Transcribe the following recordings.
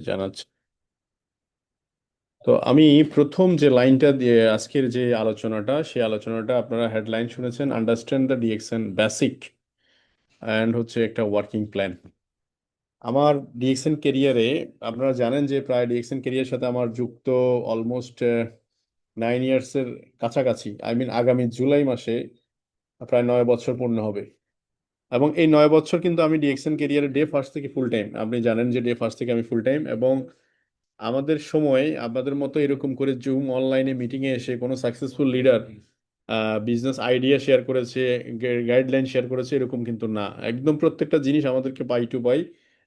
জানাচ্ছি। তো আমি প্রথম যে লাইনটা দিয়ে আজকের যে আলোচনাটা, সেই আলোচনাটা আপনারা হেডলাইন শুনেছেন, understand the DXN basic and হচ্ছে একটা ওয়ার্কিং প্ল্যান। আমার ডিএক্সএন কেরিয়ারে আপনারা জানেন যে প্রায় ডিএক্সএন কেরিয়ার সাথে আমার যুক্ত অলমোস্ট 9 ইয়ার্সের কাছাকাছি। আই মিন আগামী জুলাই মাসে প্রায় 9 বছর পূর্ণ হবে। এবং এই 9 বছর কিন্তু আমি ডিএক্সএন কেরিয়ারে ডে ফার্স্ট থেকে ফুল টাইম, আপনি জানেন যে ডে ফার্স্ট থেকে আমি ফুল টাইম। এবং আমাদের সময় আপনাদের মতো এরকম করে জুম অনলাইনে মিটিং এ এসে কোনো successful leader business idea share করেছে, গাইডলাইন শেয়ার করেছে, এরকম কিন্তু না। একদম প্রত্যেকটা জিনিস আমাদেরকে পাই টু পাই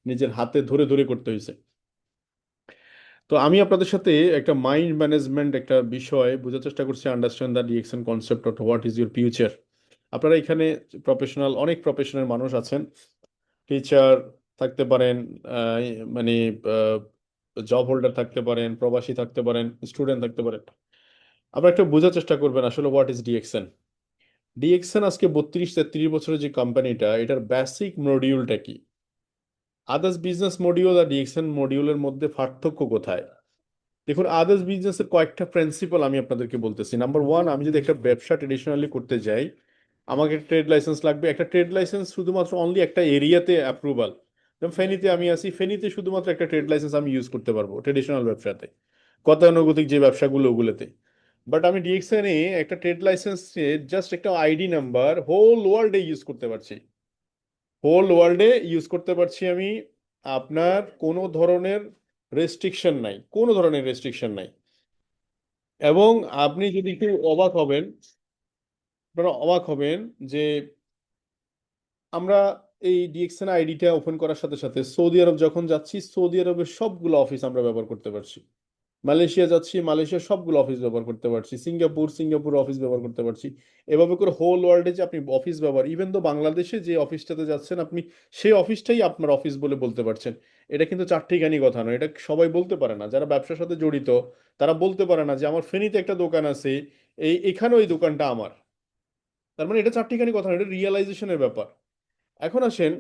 নিজের হাতে ধরে ধরে করতে হয়েছে। তো আমি আপনাদের সাথে একটা মাইন্ড ম্যানেজমেন্ট একটা বিষয় বোঝার চেষ্টা করছি, understand the ডিএকশন concept of what is your future. আপনারা এখানে প্রফেশনাল, অনেক প্রফেশনাল মানুষ আছেন। টিচার থাকতে পারেন, আহ, মানে জব হোল্ডার থাকতে পারেন, প্রবাসী থাকতে পারেন, স্টুডেন্ট থাকতে পারেন। আপনারা একটু বোঝার চেষ্টা করবেন আসলে হোয়াট ইজ ডিএক্সএন। ডিএক্সএন আজকে 32-33 বছরের যে কোম্পানিটা, এটার বেসিক মডিউলটা কি? আদার্স বিজনেস মডিউল আর ডিএক্সএন মডিউলের মধ্যে পার্থক্য কোথায়? দেখুন, আদার্স বিজনেসের কয়েকটা প্রিন্সিপাল আমি আপনাদেরকে বলতেছি। নাম্বার ওয়ান, আমি যদি একটা ব্যবসা ট্রেডিশনালি করতে যাই, আমাকে ট্রেড লাইসেন্স লাগবে। একটা ট্রেড লাইসেন্স শুধুমাত্র অনলি একটা এরিয়াতে অ্যাপ্রুভাল। যেমন ফেনীতে আমি আছি, ফেনীতে শুধুমাত্র একটা ট্রেড লাইসেন্স আমি ইউজ করতে পারবো ট্রেডিশনাল ব্যবসাতে, গতানুগতিক যে ব্যবসাগুলো ওগুলোতে। বাট আমি ডিএক্সএন এ একটা ট্রেড লাইসেন্স, জাস্ট একটা আইডি নাম্বার, হোল ওয়ার্ল্ডে ইউজ করতে পারছি। হোল ওয়ার্ল্ডে ইউজ করতে পারছি আমি। আপনার কোনো ধরনের রেস্ট্রিকশন নাই, কোনো ধরনের রেস্ট্রিকশন নাই। এবং আপনি যদি একটু অবাক হবেন, আপনারা অবাক হবেন যে আমরা এই ডিএক্সএন আইডিটা ওপেন করার সাথে সাথে সৌদি আরব যখন যাচ্ছি, সৌদি আরবের সবগুলো অফিস আমরা ব্যবহার করতে পারছি। মালয়েশিয়া যাচ্ছি, মালয়েশিয়ার সবগুলো অফিস ব্যবহার করতে পারছি। সিঙ্গাপুর অফিস ব্যবহার করতে পারছি। এভাবে করে হোল ওয়ার্ল্ডে যে আপনি অফিস ব্যবহার, ইভেন তো বাংলাদেশে যে অফিসটাতে যাচ্ছেন আপনি, সেই অফিসটাই আপনার অফিস বলে বলতে পারছেন। এটা কিন্তু চারটিখানি কথা নয়, এটা সবাই বলতে পারে না। যারা ব্যবসার সাথে জড়িত তারা বলতে পারে না যে আমার ফেনীতে একটা দোকান আছে, এখানেও এই দোকানটা আমার। তার মানে এটা চারটিখানি কথা না, এটা রিয়েলাইজেশনের ব্যাপার। এখন আসেন,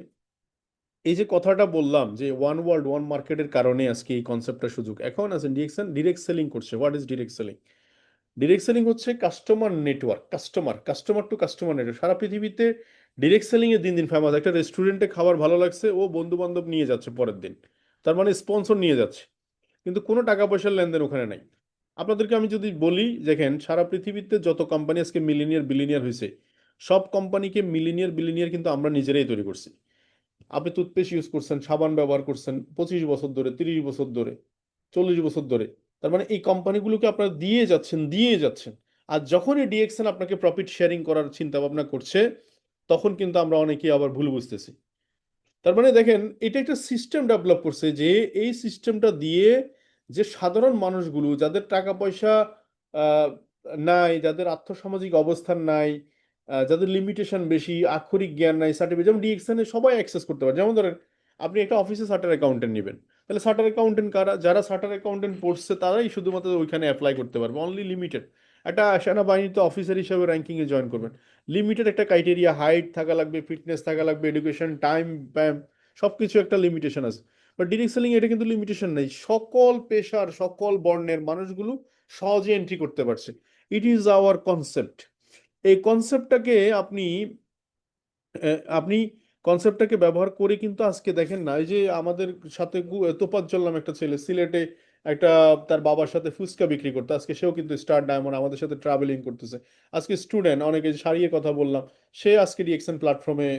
এই যে কথাটা বললাম যে ওয়ান ওয়ার্ল্ড ওয়ান মার্কেটের কারণে আজকে এই কনসেপ্টটা সুযোগ। এখন আছেন ডিরেকশন, ডিরেক্ট সেলিং করছে। What is direct selling? Direct selling হচ্ছে customer network, customer customer to customer network. সারা পৃথিবীতে ডিরেক্ট সেলিং এ দিন দিন ফেমাস। একটা রেস্টুরেন্টে খাবার ভালো লাগছে, ও বন্ধু বান্ধব নিয়ে যাচ্ছে পরের দিন, তার মানে স্পন্সর নিয়ে যাচ্ছে, কিন্তু কোনো টাকা পয়সার লেনদেন ওখানে নাই। আপনাদেরকে আমি যদি বলি, দেখেন সারা পৃথিবীতে যত কোম্পানি আজকে মিলিনিয়ার বিলিনিয়ার হয়েছে, সব কোম্পানিকে মিলিনিয়ার বিলিনিয়ার কিন্তু আমরা নিজেরাই তৈরি করছি। আপনি টুথপেস্ট ইউজ করছেন, সাবান ব্যবহার করছেন 25 বছর ধরে, 30 বছর ধরে, 40 বছর ধরে। তার মানে এই কোম্পানিগুলোকে আপনারা দিয়ে যাচ্ছেন, দিয়ে যাচ্ছেন। আর যখনই ডিএক্সএন আপনাকে প্রফিট শেয়ারিং করার চিন্তা ভাবনা করছে, তখন কিন্তু আমরা অনেকেই আবার ভুল বুঝতেছি। তার মানে দেখেন, এটা একটা সিস্টেম ডেভেলপ করছে যে এই সিস্টেমটা দিয়ে যে সাধারণ মানুষগুলো, যাদের টাকা পয়সা আহ, নাই, যাদের আর্থসামাজিক অবস্থান নাই, যাদের লিমিটেশন বেশি, আক্ষরিক জ্ঞান নাই, সার্টিফিকেট, যেমন ডিএক্সএন এ সবাই অ্যাক্সেস করতে পারে। যেমন ধরেন, আপনি একটা অফিসে চার্টার অ্যাকাউন্টেন্ট নেবেন, তাহলে চার্টার অ্যাকাউন্টেন্ট কারা? যারা চার্টার অ্যাকাউন্টেন্ট পড়ছে তারাই শুধুমাত্র ওইখানে অ্যাপ্লাই করতে পারবে, অনলি লিমিটেড। একটা সেনাবাহিনীতে অফিসার হিসেবে র্যাঙ্কিং এ জয়েন করবেন, লিমিটেড একটা ক্রাইটেরিয়া, হাইট থাকা লাগবে, ফিটনেস থাকা লাগবে, এডুকেশন, টাইম, সবকিছু একটা লিমিটেশন আছে। বাট ডিরেক্ট সেলিং এটা কিন্তু লিমিটেশন নেই, সকল পেশার সকল বর্ণের মানুষগুলো সহজে এন্ট্রি করতে পারছে। It is our concept. এই কনসেপ্টটাকে আপনি কনসেপ্টটাকে ব্যবহার করে কিন্তু আজকে দেখেন না, এই যে আমাদের সাথে তোফাজ্জল নাম একটা ছেলে সিলেটে একটা, তার বাবার সাথে ফুচকা বিক্রি করতো, আজকে সেও কিন্তু স্টার ডায়মন্ড আমাদের সাথে ট্রাভেলিং করতেছে। আজকে স্টুডেন্ট অনেকে সারিয়ে কথা বললাম, সে আজকে রিয়েকশন প্ল্যাটফর্মে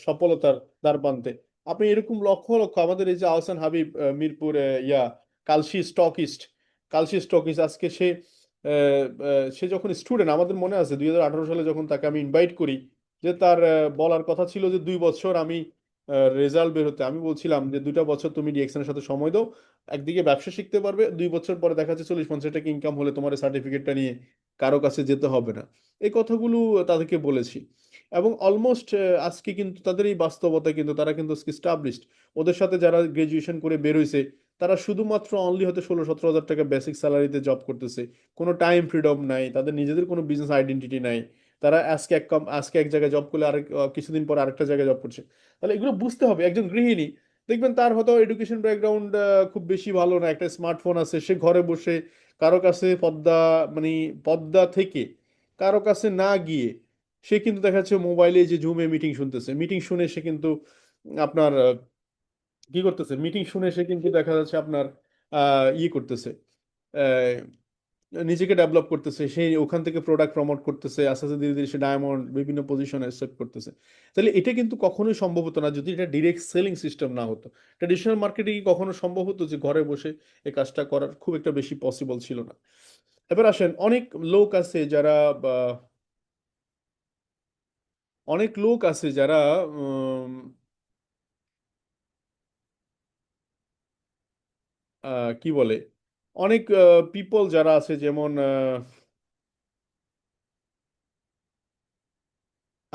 সফলতার দ্বার প্রান্তে। আপনি এরকম লক্ষ লক্ষ, আমাদের এই যে আহসান হাবিব, মিরপুর কালশি স্টকিস্ট, কালশি স্টকিস্ট আজকে সে সে যখন স্টুডেন্ট, আমাদের মনে আছে 2018 সালে যখন তাকে আমি ইনভাইট করি, যে তার বলার কথা ছিল যে 2 বছর আমি রেজাল্ট বের হতে, আমি বলছিলাম যে 2টা বছর তুমি ডিএক্সএন এর সাথে সময় দাও, একদিকে ব্যবসা শিখতে পারবে, 2 বছর পরে দেখা যাচ্ছে 40-50 টাকা ইনকাম হলে তোমার সার্টিফিকেটটা নিয়ে কারো কাছে যেতে হবে না। এই কথাগুলো তাদেরকে বলেছি। এবং অলমোস্ট আজকে কিন্তু তাদের এই বাস্তবতা কিন্তু তারা কিন্তু স্টাবলিশড। ওদের সাথে যারা গ্রাজুয়েশন করে বের হয়েছে, তারা শুধুমাত্র অনলি হয়তো 16-17 হাজার টাকা বেসিক স্যালারিতে জব করতেছে। কোনো টাইম ফ্রিডম নাই, তাদের নিজেদের কোনো বিজনেস আইডেন্টিটি নাই। তারা আজকে এক জায়গায় জব করলে আরেক কিছুদিন পর আরেকটা জায়গায় জব করছে। তাহলে এগুলো বুঝতে হবে একজন গৃহিণী, দেখবেন তার হয়তো এডুকেশন ব্যাকগ্রাউন্ড খুব বেশি ভালো না, একটা স্মার্টফোন আছে, সে ঘরে বসে কারো কাছে মানে পদ্মা থেকে কারো কাছে না গিয়ে সে কিন্তু দেখা যাচ্ছে মোবাইলে যে জুমে মিটিং শুনতেছে, মিটিং শুনে সে কিন্তু আপনার কি করতেছে, মিটিং শুনে সে কিন্তু দেখা যাচ্ছে আপনার করতেছে, নিজেকে ডেভেলপ করতেছে, সেই ওখান থেকে প্রোডাক্ট প্রমোট করতেছে, আস্তে আস্তে ধীরে ধীরে সে ডায়মন্ড বিভিন্ন পজিশনে সেট করতেছে। তাহলে এটা কিন্তু কখনোই সম্ভব হতো না যদি এটা ডিরেক্ট সেলিং সিস্টেম না হতো। ট্রেডিশনাল মার্কেটে কি কখনো সম্ভব হতো যে ঘরে বসে এই কাজটা করার? খুব একটা বেশি পসিবল ছিল না। এবার আসেন, লোক আছে যারা বা অনেক লোক আছে যারা উম, কি বলে, অনেক পিপল যারা আছে, যেমন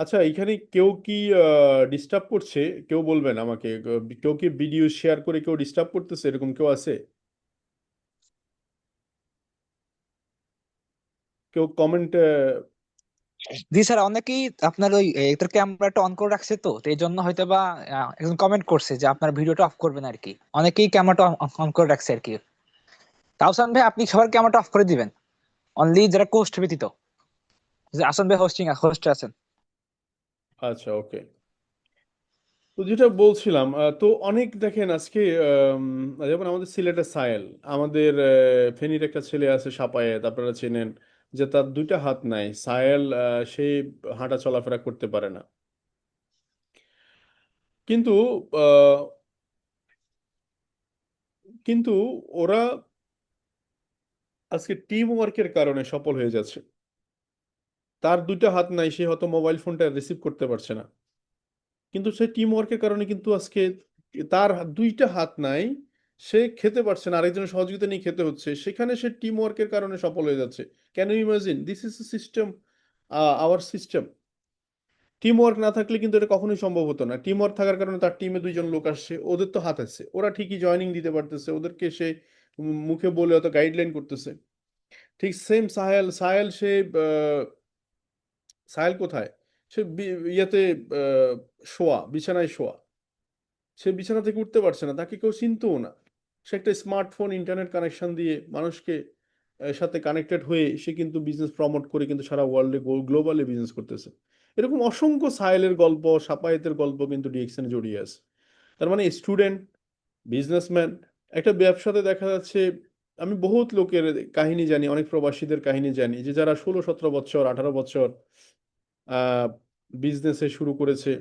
আচ্ছা এখানে কেউ কি ডিস্টার্ব করছে? কেউ বলবেন আমাকে, কেউ কি ভিডিও শেয়ার করে কেউ ডিস্টার্ব করতেছে, এরকম কেউ আছে? কেউ কমেন্ট? জি স্যার, অনেকেই আপনার ওই এটার ক্যামেরাটা অন করে রাখছে, তো তো এই জন্য হয়তো বা একজন কমেন্ট করছে যে আপনার ভিডিওটা অফ করবেন আর কি। অনেকেই ক্যামেরাটা অন করে রাখছে আর কি। তাওসান ভাই, আপনি সবার ক্যামেরাটা অফ করে দিবেন, অনলি যারা কোস্ট ব্যতীত। যে আসান ভাই হোস্টে আছেন। আচ্ছা, ওকে। তো যেটা বলছিলাম, তো অনেক দেখেন আজকে যেমন আমাদের সিলেটের সায়েল, আমাদের ফেনীর একটা ছেলে আছে সাপায়েত, আপনারা চেনেন, যে তার দুইটা হাত নাই, সায়েল, সে হাঁটা চলাফেরা করতে পারে না। কিন্তু আহ, কিন্তু ওরা আজকে টিম ওয়ার্কের কারণে সফল হয়ে যাচ্ছে। তার দুইটা হাত নাই, সে হয়তো মোবাইল ফোনটা রিসিভ করতে পারছে না, কিন্তু সে টিম ওয়ার্কের কারণে কিন্তু আজকে তার দুইটা হাত নাই, সে খেতে পারছে না, আরেকজনের সহযোগিতা নিয়ে খেতে হচ্ছে, সেখানে সে টিম ওয়ার্কের কারণে সফল হয়ে যাচ্ছে। Can you imagine, this is system, our system. Team work না থাকলে কিন্তু এটা কখনোই সম্ভব হতো না। টিম ওয়ার্ক থাকার কারণে তার টিমে দুইজন লোক আসছে, ওদের তো হাত আছে, ওরা ঠিকই জয়েনিং দিতে পারতেছে, ওদেরকে সে মুখে বলে অত গাইডলাইন করতেছে। ঠিক সেম সাহেল, সে আহ, সাহেল কোথায়? সে ইয়েতে শোয়া, বিছানায় শোয়া, সে বিছানা থেকে উঠতে পারছে না, তাকে কেউ চিনতও না। সে একটা স্মার্টফোন, ইন্টারনেট কানেকশন দিয়ে মানুষকে সাথে কানেক্টেড হয়ে সে কিন্তু বিজনেস প্রমোট করে কিন্তু সারা ওয়ার্ল্ডে গ্লোবালি বিজনেস করতেছে। এরকম অসংখ্য সাইলের গল্প, সাপায়েতের গল্প কিন্তু ডিএক্সএন জড়িয়ে আছে। তার মানে স্টুডেন্ট, বিজনেসম্যান, একটা ব্যবসাতে দেখা যাচ্ছে, আমি বহুত লোকের কাহিনী জানি, অনেক প্রবাসীদের কাহিনী জানি, যে যারা 16-17 বছর, 18 বছর বিজনেসে শুরু করেছে,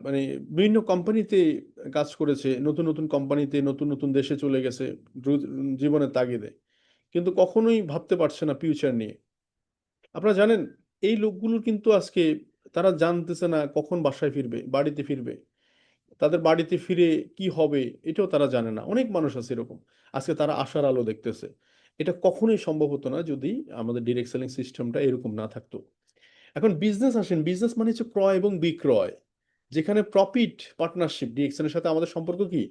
মানে বিভিন্ন কোম্পানিতে কাজ করেছে, নতুন নতুন কোম্পানিতে, নতুন নতুন দেশে চলে গেছে জীবনের তাগিদে, কিন্তু কখনোই ভাবতে পারছে না ফিউচার নিয়ে। আপনারা জানেন, এই লোকগুলোর কিন্তু আজকে তারা জানতেছে না কখন বাসায় ফিরবে, বাড়িতে ফিরবে, তাদের বাড়িতে ফিরে কি হবে এটাও তারা জানে না। অনেক মানুষ আছে এরকম, আজকে তারা আশার আলো দেখতেছে। এটা কখনোই সম্ভব হতো না যদি আমাদের ডিরেক্ট সেলিং সিস্টেমটা এরকম না থাকতো। এখন বিজনেস আসেন, বিজনেস মানে হচ্ছে ক্রয় এবং বিক্রয়, যেখানে প্রফিট পার্টনারশিপ। ডিএক্সএন এর সাথে আমাদের সম্পর্ক কি?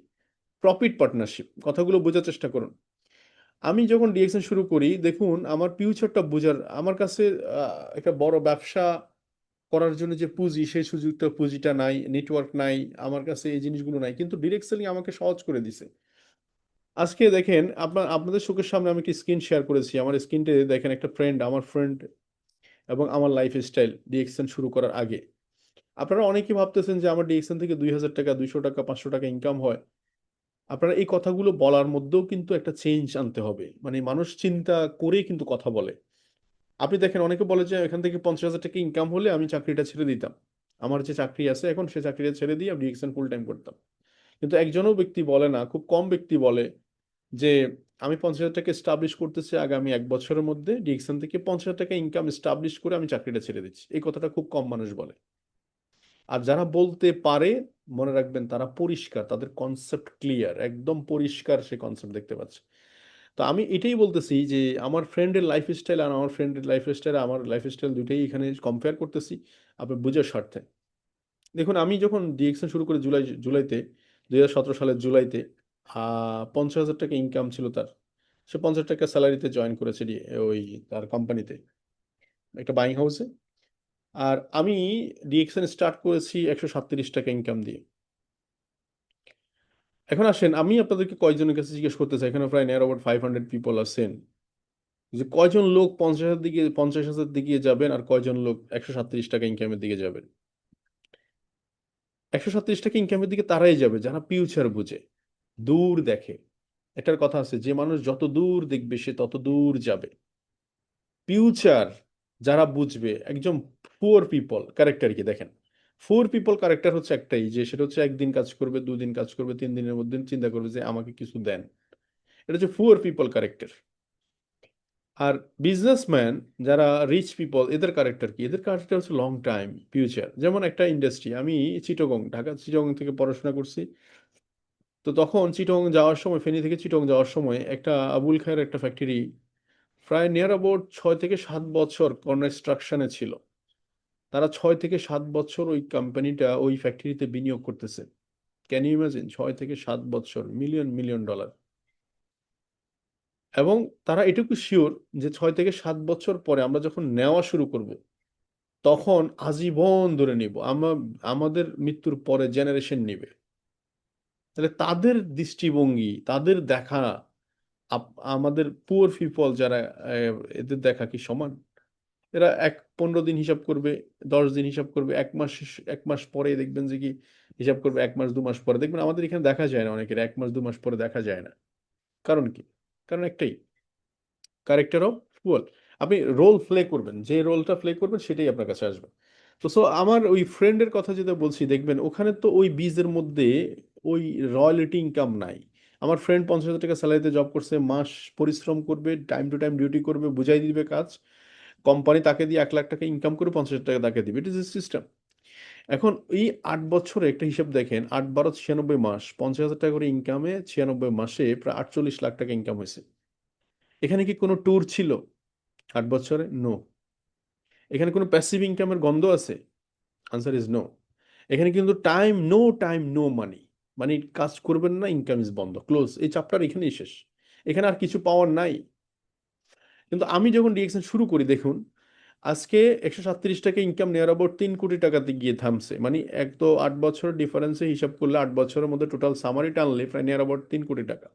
Profit partnership. কথাগুলো বোঝার চেষ্টা করুন। আমি যখন ডিএক্সএন শুরু করি, দেখুন আমার ফিউচারটা বোঝার, আমার কাছে একটা বড় ব্যবসা করার জন্য যে পুঁজি, সেই সুযোগটা, পুঁজিটা নাই, নেটওয়ার্ক নাই, আমার কাছে এই জিনিসগুলো নাই, কিন্তু ডিরেক্ট সেলিং আমাকে সহজ করে দিছে। আজকে দেখেন, আপনাদের চোখের সামনে আমি একটা স্ক্রিন শেয়ার করেছি, আমার স্ক্রিনতে দেখেন একটা ফ্রেন্ড, আমার ফ্রেন্ড এবং আমার লাইফ স্টাইল ডিএক্সএন শুরু করার আগে। আপনারা অনেকেই ভাবতেছেন যে আমার ডিএক্সএন থেকে 2000 টাকা, 200 টাকা, 500 টাকা ইনকাম হয়। আপনারা এই কথাগুলো বলার মধ্যেও কিন্তু একটা চেঞ্জ আনতে হবে, মানে মানুষ চিন্তা করে কিন্তু কথা বলে। আপনি দেখেন, অনেকে বলে যে এখান থেকে 50,000 টাকা ইনকাম হলে আমি চাকরিটা ছেড়ে দিতাম, আমার যে চাকরি আছে এখন সে চাকরিটা ছেড়ে দিয়ে আমি ডিএক্সএন ফুল টাইম করতাম। কিন্তু একজনও ব্যক্তি বলে না, খুব কম ব্যক্তি বলে যে আমি 50,000 টাকা স্টাবলিশ করতেছি, আগামী 1 বছরের মধ্যে ডিএক্সএন থেকে 50,000 টাকা ইনকাম স্টাবলিশ করে আমি চাকরিটা ছেড়ে দিচ্ছি। এই কথাটা খুব কম মানুষ বলে। আর যারা বলতে পারে, মনে রাখবেন তারা পরিষ্কার, তাদের কনসেপ্ট ক্লিয়ার, একদম পরিষ্কার সে কনসেপ্ট দেখতে পাচ্ছে। তো আমি এটাই বলতেছি যে আমার ফ্রেন্ডের লাইফস্টাইল আর আমার ফ্রেন্ডের লাইফস্টাইল, আমার লাইফস্টাইল দুইটাই এখানে কম্পেয়ার করতেছি আপনার বুঝার স্বার্থে। দেখুন, আমি যখন ডিএক্সএন শুরু করি জুলাইতে, 2017 সালের জুলাইতে, 50,000 টাকা ইনকাম ছিল তার। সে 50 টাকা স্যালারিতে জয়েন করেছে ওই তার কোম্পানিতে, একটা বাইং হাউসে। আর আমি ডিএক্সএন স্টার্ট করেছি 137 টাকা ইনকাম দিয়ে। এখন আসেন, আমি আপনাদেরকে কয়েকজনের কাছে জিজ্ঞেস করতে চাই, এখানে প্রায় নিয়ার অ্যাবাউট 500 পিপল আছেন, যে কয়জন লোক 50,000 দিকে যাবেন আর কয়জন লোক 137 টাকা ইনকামের দিকে যাবেন? 137 টাকা ইনকামের দিকে তারাই যাবে যারা ফিউচার বুঝে, দূর দেখে। এটার কথা আছে, যে মানুষ যত দূর দেখবে সে তত দূর যাবে। ফিউচার যারা বুঝবে, একজন পুয়ার পিপল ক্যারেক্টার কি দেখেন, পুয়ার পিপল ক্যারেক্টার হচ্ছে একটাই, যে সেটা হচ্ছে একদিন কাজ করবে, 2 দিন কাজ করবে, 3 দিনের মধ্যে চিন্তা করবে যে আমাকে কিছু দেন। এটা হচ্ছে পুয়ার পিপল ক্যারেক্টার। আর বিজনেসম্যান যারা রিচ পিপল, এদের ক্যারেক্টার কি, এদের ক্যারেক্টার হচ্ছে লং টাইম ফিউচার। যেমন একটা ইন্ডাস্ট্রি, আমি ঢাকা চিটাগং থেকে পড়াশোনা করছি। তো তখন চিটাগং যাওয়ার সময়, ফেনী থেকে চিটাগং যাওয়ার সময় একটা আবুল খায়ের একটা ফ্যাক্টরি প্রায় নিয়ার অ্যাবাউট 6 থেকে 7 বছর কনস্ট্রাকশনে ছিল। তারা 6 থেকে 7 বছর ওই কোম্পানিটা, ওই ফ্যাক্টরিতে বিনিয়োগ করতেছে। Can you imagine? 6 থেকে 7 বছর, মিলিয়ন মিলিয়ন ডলার। এবং তারা এটুকু শিওর যে 6 থেকে 7 বছর পরে আমরা যখন নেওয়া শুরু করব, তখন আজীবন ধরে নিব আমরা, আমাদের মৃত্যুর পরে জেনারেশন নিবে। তাহলে তাদের দৃষ্টিভঙ্গি, তাদের দেখা, আমাদের পুয়ার পিপল যারা, এদের দেখা কি সমান? এরা 15 দিন হিসাব করবে, 10 দিন হিসাব করবে, 1 মাস, 1 মাস পরে দেখবেন যে কি হিসাব করবে, 1 মাস 2 মাস পরে দেখবেন। আমাদের এখানে দেখা যায় না, অনেকের 1 মাস 2 মাস পরে দেখা যায় না। কারণ কি? কারণ একটাই, ক্যারেক্টার অফ ফুল। আপনি রোল প্লে করবেন, যে রোলটা প্লে করবেন সেটাই আপনার কাছে আসবে। তো সো আমার ওই ফ্রেন্ডের কথা যেটা বলছি, দেখবেন ওখানে তো ওই বীজের মধ্যে ওই রয়্যালিটি ইনকাম নাই। আমার ফ্রেন্ড 50,000 টাকা স্যালারিতে জব করছে, মাস পরিশ্রম করবে, টাইম টু টাইম ডিউটি করবে, বুঝাই দিবে কাজ, কোম্পানি তাকে দিয়ে 1 লাখ টাকা ইনকাম করে 50,000 টাকা তাকে দিবে। It is a system. এখন এই 8 বছরে একটা হিসাব দেখেন, 8 12 96 মাস, 50,000 টাকা করে ইনকামে 96 মাসে প্রায় 48 লাখ টাকা ইনকাম হয়েছে। এখানে কি কোনো ট্যুর ছিল 8 বছরে? নো। এখানে কোনো প্যাসিভ ইনকামের গন্ধ আছে? Answer is no. এখানে কিন্তু time, no time no money, মানে কাজ করবেন না, ইনকাম ইজ বন্ধ, ক্লোজ। এই চ্যাপ্টার এখানেই শেষ। এখানে আর কিছু পাওয়ার নাই। কিন্তু আমি যখন ডিএক্সএন শুরু করি, দেখুন আজকে 137 টাকা ইনকাম নেওয়ার অ্যাবাউট 3 কোটি টাকাতে গিয়ে থামছে। মানে এক তো 8 বছরের ডিফারেন্সে হিসাব করলে, 8 বছরের মধ্যে টোটাল সামারি টানলে প্রায় নিয়ার অ্যাবাউট 3 কোটি টাকা।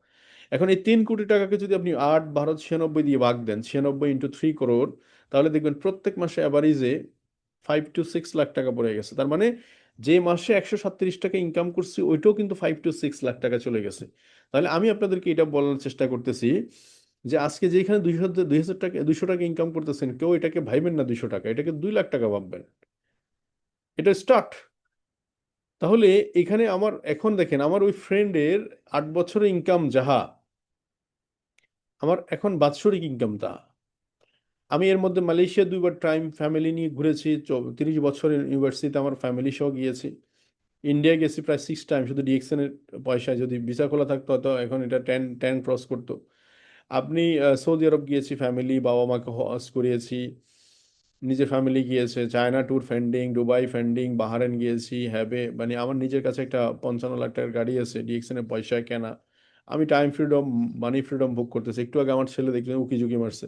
এখন এই 3 কোটি টাকাকে যদি আপনি 8 12 96 দিয়ে ভাগ দেন, 96 × 3 করোড়, তাহলে দেখবেন প্রত্যেক মাসে অ্যাভারেজে 5 to 6 লাখ টাকা পড়ে গেছে। তার মানে যে মাসে 137 টাকা ইনকাম করছি, ওইটাও কিন্তু 5 to 6 লাখ টাকা চলে গেছে। তাহলে আমি আপনাদেরকে এটা বলার চেষ্টা করতেছি যে আজকে যেখানে 200 টাকা 200 টাকা ইনকাম করতেছেন, কেউ এটাকে ভাইবেন না 200 টাকা, এটাকে 2 লাখ টাকা ভাববেন। এটা স্টার্ট। তাহলে এখানে আমার এখন দেখেন, আমার ওই ফ্রেন্ডের 8 বছরের ইনকাম যাহা, আমার এখন বাৎসরিক ইনকাম তা। আমি এর মধ্যে মালয়েশিয়া 2 বার টাইম ফ্যামিলি নিয়ে ঘুরেছি, 30 বছরের ইউনিভার্সিটিতে আমার ফ্যামিলি সহ গিয়েছি। ইন্ডিয়া গেছি প্রায় 6 টাইম, শুধু ডিএক্সএন এর পয়সায়। যদি ভিসা খোলা থাকতো হয়তো এখন এটা 10 ক্রস করতো। আপনি সৌদি আরব গিয়েছি, ফ্যামিলি বাবা মাকে হজ করিয়েছি, নিজে ফ্যামিলি গিয়েছে, চায়না ট্যুর ফেন্ডিং, দুবাই ফেন্ডিং, বাহারেন গিয়েছি, হ্যাবে, মানে আমার নিজের কাছে একটা 55 লাখ টাকার গাড়ি আছে ডিএক্সএন এর পয়সায় কেনা। আমি টাইম ফ্রিডম, মানি ফ্রিডম ভোগ করতেছি। একটু আগে আমার ছেলে দেখলেন উকি ঝুঁকি মারছে।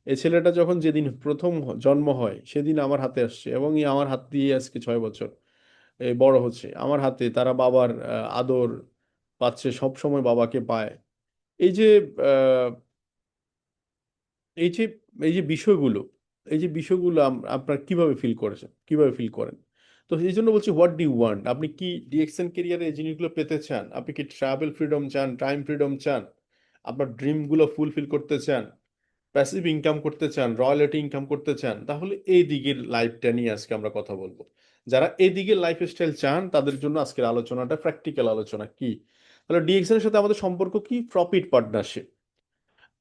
এই ছেলেটা যখন যেদিন প্রথম জন্ম হয় সেদিন আমার হাতে আসছে, এবং এই আমার হাত দিয়ে আজকে 6 বছর এই বড় হচ্ছে আমার হাতে। তারা বাবার আদর পাচ্ছে, সব সময় বাবাকে পায়। এই যে আহ, এই যে এই যে বিষয়গুলো, আপনার কিভাবে ফিল করেছেন, কিভাবে ফিল করেন? তো এই জন্য বলছি, হোয়াট ডু ইউ ওয়ান্ট? আপনি কি ডিএক্সএন কেরিয়ারে এই জিনিসগুলো পেতে চান? আপনি কি ট্রাভেল ফ্রিডম চান, টাইম ফ্রিডম চান, আপনার ড্রিমগুলো ফুলফিল করতে চান, প্যাসিভ ইনকাম করতে চান, রয়্যালিটি ইনকাম করতে চান? তাহলে এই দিকের লাইফটা নিয়ে আজকে আমরা কথা বলবো। যারা এই দিকের লাইফস্টাইল চান তাদের জন্য আজকের আলোচনাটা প্র্যাকটিক্যাল আলোচনা। কি তাহলে ডিএক্সএন এর সাথে আমাদের সম্পর্ক কি? Profit partnership.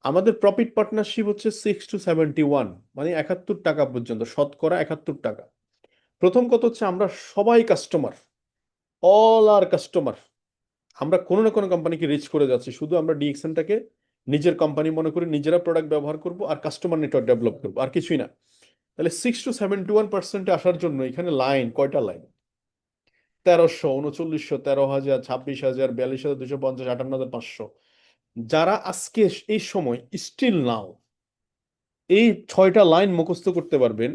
আমাদের প্রফিট পার্টনারশিপ হচ্ছে 6 to 71, মানে 71 টাকা পর্যন্ত, শতকরা 71 টাকা। প্রথম কথা হচ্ছে আমরা সবাই কাস্টমার, অল আর কাস্টমার। আমরা কোনো না কোনো কোম্পানিকে রিচ করে যাচ্ছি, শুধু আমরা ডিএক্সএনটাকে নিজের কোম্পানি মনে করি, নিজেরা প্রোডাক্ট ব্যবহার করব আর কাস্টমার নেটওয়ার্ক ডেভেলপ করবো, আর কিছুই না। তাহলে 6 to 71% আসার জন্য এখানে লাইন কয়টা লাইন? 1300, 3900, 13,000, 26,000, 42,250, 58,500। যারা আজকে এই সময় স্টিল নাও এই 6টা লাইন মুখস্থ করতে পারবেন,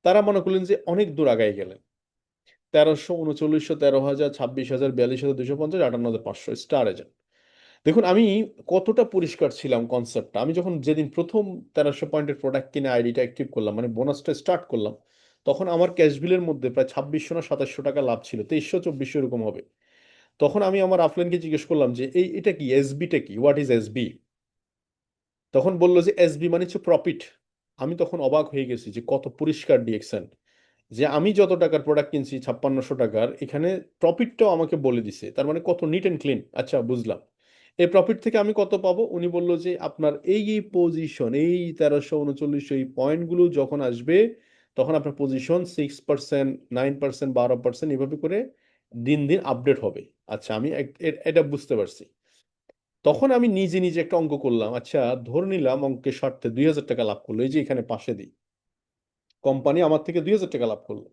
তারা মনে করলেন যে অনেক দূর আগায় গেলেন। 1300, 3900, 13,000, 26,000, 42,250, 58,500 স্টার এজেন্ট। দেখুন আমি কতটা পরিষ্কার ছিলাম কনসেপ্টটা। আমি যখন যেদিন প্রথম 1300 পয়েন্টের প্রোডাক্ট কিনে আইডিটা অ্যাক্টিভ করলাম, মানে বোনাসটা স্টার্ট করলাম, তখন আমার ক্যাশ বিলের মধ্যে প্রায় 2600 না 2700 টাকা লাভ ছিল, 2300 2400 এরকম হবে। তখন আমি আমার আফলাইনকে জিজ্ঞেস করলাম যে এটা কি, এসবিটা কি, হোয়াট ইজ এসবি? তখন বললো যে এসবি মানে হচ্ছে প্রফিট। আমি তখন অবাক হয়ে গেছি যে কত পরিষ্কার ডিএক্সএন, যে আমি যত টাকার প্রোডাক্ট কিনছি 5600 টাকার, এখানে প্রফিটটাও আমাকে বলে দিছে, তার মানে কত নিট অ্যান্ড ক্লিন। আচ্ছা বুঝলাম। এই প্রফিট থেকে আমি কত পাবো? উনি বললো যে আপনার এই পজিশন, এই 1339 এই পয়েন্টগুলো যখন আসবে, তখন আপনার পজিশন 6%, 9%, 12% এভাবে করে দিন দিন আপডেট হবে। আচ্ছা আমি এটা বুঝতে পারছি। তখন আমি নিজে নিজে একটা অঙ্ক করলাম। আচ্ছা ধরে নিলাম অঙ্কের স্বার্থে 2000 টাকা লাভ করলো, এই যে এখানে পাশে দিই, কোম্পানি আমার থেকে 2000 টাকা লাভ করলো,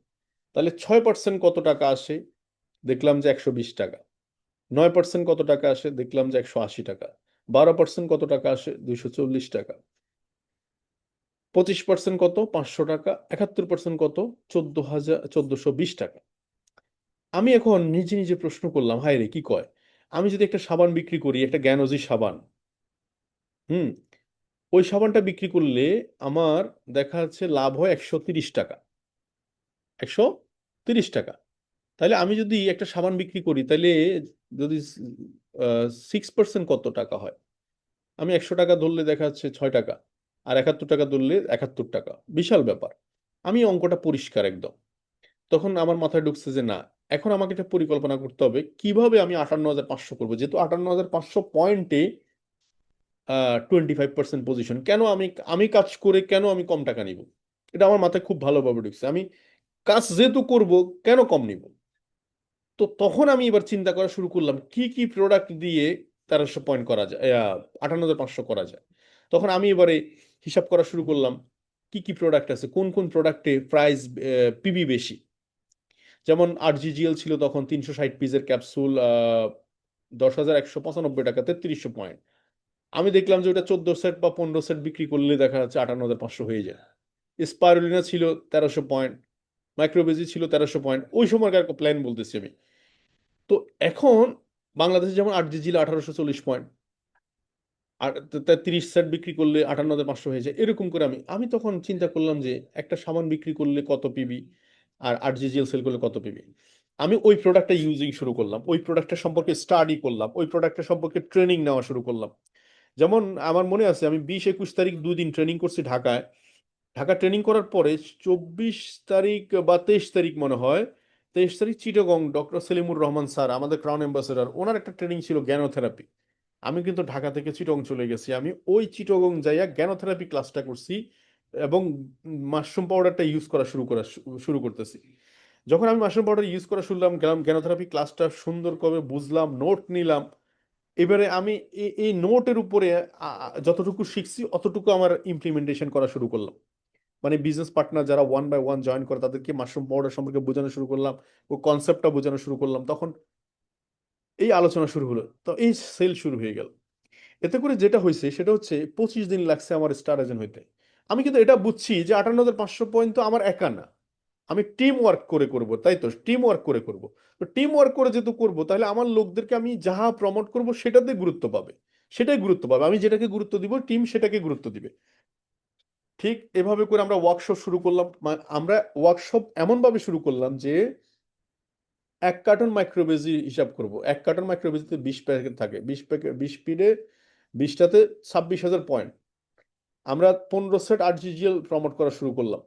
তাহলে 6% কত টাকা আসে? দেখলাম যে 120 টাকা। 9% কত টাকা আসে? দেখলাম যে 180 টাকা। 12% কত টাকা আসে? 240 টাকা। 25% কত? 500 টাকা। 71% কত? 14,020 টাকা। আমি এখন নিজে নিজে প্রশ্ন করলাম, হায় রে কি কয়, আমি যদি একটা সাবান বিক্রি করি, একটা জ্ঞানজি সাবান, হুম, ওই সাবানটা বিক্রি করলে আমার দেখা যাচ্ছে লাভ হয় 130 টাকা। 130 টাকা। তাহলে আমি যদি একটা সাবান বিক্রি করি, তাহলে যদি 6% কত টাকা হয়? আমি 100 টাকা ধরলে দেখা যাচ্ছে 6 টাকা, আর 71 টাকা ধরলে 71 টাকা। বিশাল ব্যাপার। আমি অঙ্কটা পরিষ্কার একদম। তখন আমার মাথায় ঢুকছে যে না, এখন আমাকে একটা পরিকল্পনা করতে হবে কিভাবে আমি 58,500 করবো, যেহেতু 58,500 পয়েন্টে 25% পজিশন। কেন আমি আমি কাজ করে কেন আমি কম টাকা নিব? এটা আমার মাথায় খুব ভালোভাবে ঢুকছে। আমি কাজ যেহেতু করব, কেন কম নিব? তো তখন আমি এবার চিন্তা করা শুরু করলাম কি কি প্রোডাক্ট দিয়ে 1300 পয়েন্ট করা যায়, 58,500 করা যায়। তখন আমি এবারে হিসাব করা শুরু করলাম কি কি প্রোডাক্ট আছে, কোন কোন প্রোডাক্টে প্রাইস পিবি বেশি। যেমন আরজিজিএল ছিল তখন 360 পিসের ক্যাপসুল, 10,195 টাকা, 3300 পয়েন্ট। আমি দেখলাম যে ওটা 14 সেট বা 15 সেট বিক্রি করলে দেখা যাচ্ছে 58,500 হয়ে যায়। স্পারুলিনা ছিল 1300 পয়েন্ট, মাইক্রোবেজি ছিল 1300 পয়েন্ট, ওই সময়কার প্ল্যান বলতেছি আমি। তো এখন বাংলাদেশে যেমন 8 জিজিল 1840 পয়েন্ট, আর 30 সেট বিক্রি করলে 58,500 হয়ে যায়, এরকম করে আমি আমি তখন চিন্তা করলাম যে একটা সাবান বিক্রি করলে কত পিবি, আর 8 জিজিএল সেল করলে কত পিবি। আমি ওই প্রোডাক্টটা ইউজিং শুরু করলাম, ওই প্রোডাক্টটা সম্পর্কে স্টাডি করলাম, ওই প্রোডাক্টটা সম্পর্কে ট্রেনিং নেওয়া শুরু করলাম। যেমন আমার মনে আছে আমি 20-21 তারিখ 2 দিন ট্রেনিং করছি ঢাকায়। ঢাকা ট্রেনিং করার পরে 24 তারিখ বা 23 তারিখ মনে হয়, 23 তারিখ চিটাগং ডক্টর সেলিমুর রহমান স্যার, আমাদের ক্রাউন অ্যাম্বাসেডর, ওনার একটা ট্রেনিং ছিল জ্ঞানোথেরাপি। আমি কিন্তু ঢাকা থেকে চিটগং চলে গেছি, আমি ওই চিটগং যাইয়া জ্ঞানোথেরাপি ক্লাসটা করছি, এবং মাশরুম পাউডারটা ইউজ শুরু করতেছি। যখন আমি মাশরুম পাউডার ইউজ করা শুনলাম, গেলাম জ্ঞানোথেরাপি ক্লাসটা সুন্দর করে বুঝলাম, নোট নিলাম। এবারে আমি এই নোটের উপরে যতটুকু শিখছি অতটুকু আমার ইমপ্লিমেন্টেশন করা শুরু করলাম। মানে বিজনেস পার্টনার যারা 1 বাই 1 জয়েন করে, তাদেরকে মাশরুম পাউডার সম্পর্কে বোঝানো শুরু করলাম, ও কনসেপ্টটা বোঝানো শুরু করলাম। তখন এই আলোচনা শুরু হলো, তো এই সেল শুরু হয়ে গেল। এতে করে যেটা হয়েছে সেটা হচ্ছে 25 দিন লাগছে আমার স্টার এজেন্ট হইতে। আমি কিন্তু এটা বুঝছি যে 58,500 পয়েন্ট তো আমার একা না, আমি টিম ওয়ার্ক করে করব, তাই তো টিম ওয়ার্ক করে করব। তো টিম ওয়ার্ক করে যেহেতু করব, তাহলে আমার লোকদেরকে আমি যাহা প্রমোট করব সেটাতে গুরুত্ব পাবে, সেটাই গুরুত্ব পাবে। আমি যেটাকে গুরুত্ব দিব, টিম সেটাকে গুরুত্ব দিবে। ঠিক এভাবে করে আমরা ওয়ার্কশপ শুরু করলাম। আমরা ওয়ার্কশপ এমন ভাবে শুরু করলাম যে 1 কার্টন মাইক্রোবেজি হিসাব করব, 1 কার্টন মাইক্রোবেজিতে 20 প্যাকেট থাকে, 20 প্যাকেট, 20 পিডে 20টাতে 26,000 পয়েন্ট। আমরা 15 সেট 8 জিজিএল প্রমোট করা শুরু করলাম।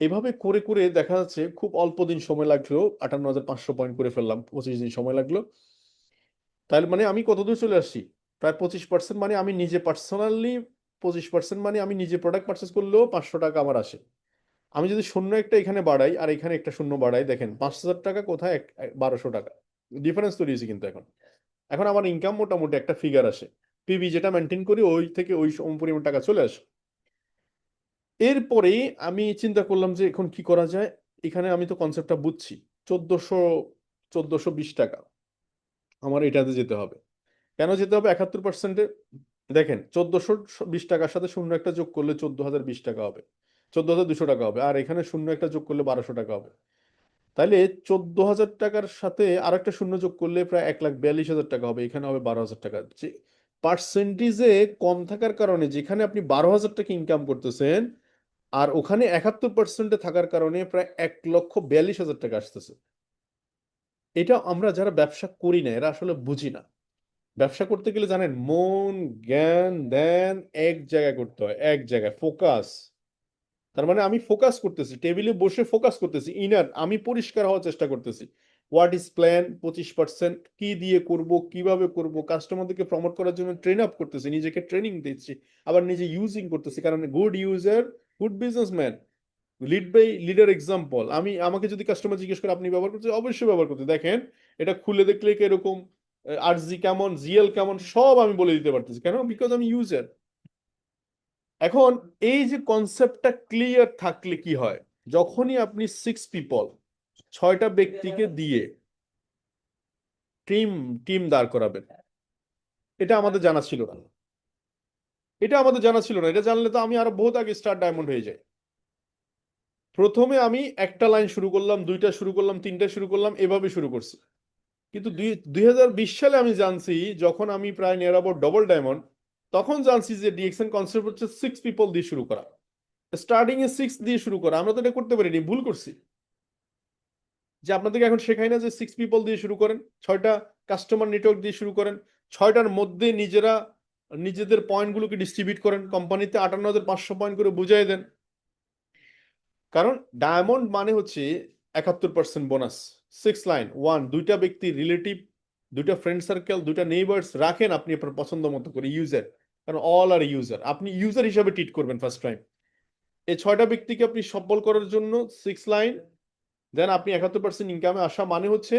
এভাবে করে করে দেখা যাচ্ছে খুব অল্প দিন সময় লাগলো 58,500 পয়েন্ট করে ফেললাম, 25 দিন সময় লাগলো। তাহলে মানে আমি কত দূর চলে আসছি? প্রায় 25%, মানে আমি নিজে পার্সোনালি 25%, মানে আমি নিজে প্রোডাক্ট পারচেস করলেও 500 টাকা আমার আসে। আমি যদি শূন্য একটা এখানে বাড়াই আর এখানে একটা শূন্য বাড়াই, দেখেন 5,000 টাকা কোথায়, 1,200 টাকা ডিফারেন্স তৈরি হয়েছে। কিন্তু এখন এখন আমার ইনকাম মোটামুটি একটা ফিগার আসে, পিবি যেটা মেনটেন করি ওই থেকে ওই সম পরিমাণ টাকা চলে আসে। এরপরে আমি চিন্তা করলাম যে এখন কি করা যায়। এখানে আমি তো কনসেপ্টটা বুঝছি, 1420 টাকা আমার এটাতে যেতে হবে। কেন যেতে হবে? 71%-এ দেখেন 1420 টাকার সাথে শূন্য একটা যোগ করলে 14,020 টাকা হবে, 14,200 টাকা হবে, আর এখানে শূন্য একটা যোগ করলে 1,200 টাকা হবে। তাহলে 14,000 টাকার সাথে আরেকটা শূন্য যোগ করলে প্রায় 1,42,000 টাকা হবে, এখানে হবে 12,000 টাকা। যে পার্সেন্টেজে কম থাকার কারণে যেখানে আপনি 12,000 টাকা ইনকাম করতেছেন আর ওখানে 71%-এ থাকার কারণে প্রায় 1,42,000 টাকা আসতেছে। এটা আমরা যারা ব্যবসা করি না এরা আসলে বুঝি না। ব্যবসা করতে গেলে জানেন মন জ্ঞান ধ্যান এক জায়গায় করতে হয়, এক জায়গায় ফোকাস। তার মানে আমি ফোকাস করতেছি, টেবিলে বসে ফোকাস করতেছি, ইনার আমি পরিষ্কার হওয়ার চেষ্টা করতেছি। হোয়াট ইজ প্ল্যান, 25% কি দিয়ে করব, কিভাবে করব, কাস্টমারদেরকে প্রমোট করার জন্য ট্রেন আপ করতেছি, নিজেকে ট্রেনিং দিচ্ছি, আবার নিজে ইউজিং করতেছি। কারণ good user good businessman, lead by leader example. আমাকে যদি কাস্টমার জিজ্ঞেস করে আপনি ব্যবহার করতে, অবশ্যই ব্যবহার করতে, দেখেন এটা খুলে দেখলে এরকম আরজি কেমন, জিএল কেমন, সব আমি বলে দিতে পারতেছি। কেন? বিকজ আমি ইউজার। এখন এই যে কনসেপ্টটা ক্লিয়ার থাকলে কি হয়, যখনই আপনি 6 পিপল, 6টা ব্যক্তিকে দিয়ে টিম টিম দাঁড় করাবেন, এটা আমাদের জানা ছিল না। এটা জানলে তো আমি আরো বহুত আগে স্টার ডায়মন্ড হয়ে যাই। প্রথমে আমি একটা লাইন শুরু করলাম, দুইটা শুরু করলাম, তিনটা শুরু করলাম, এভাবে শুরু করছি। কিন্তু 2020 সালে আমি জানছি, যখন আমি প্রায় নিয়ার অ্যাবাউট ডবল ডায়মন্ড, তখন জানছি যে ডিএক্সএন কনসেপ্ট হচ্ছে 6 পিপল দিয়ে শুরু করা, স্টার্টিং এ 6 দিয়ে শুরু করা। আমরা তো এটা করতে পারিনি, ভুল করছি। যে আপনাদেরকে এখন শেখাই না যে 6 পিপল দিয়ে শুরু করেন, 6টা কাস্টমার নেটওয়ার্ক দিয়ে শুরু করেন, 6টার মধ্যে নিজেরা নিজেদের পয়েন্টগুলোকে ডিস্ট্রিবিউট করেন, কোম্পানিতে 58,500 পয়েন্ট করে বুঝাই দেন। কারণ ডায়মন্ড মানে হচ্ছে 71% বোনাস। 6 লাইন 1, দুইটা ব্যক্তি রিলেটিভ, দুইটা ফ্রেন্ড সার্কেল, দুইটা নেইবার্স রাখেন আপনি আপনার পছন্দ মতো করে, ইউজার। কারণ অল আর ইউজার, আপনি ইউজার হিসাবে ট্রিট করবেন ফার্স্ট টাইম। এই 6টা ব্যক্তিকে আপনি সফল করার জন্য 6 লাইন দেন, আপনি 71% ইনকামে আসা মানে হচ্ছে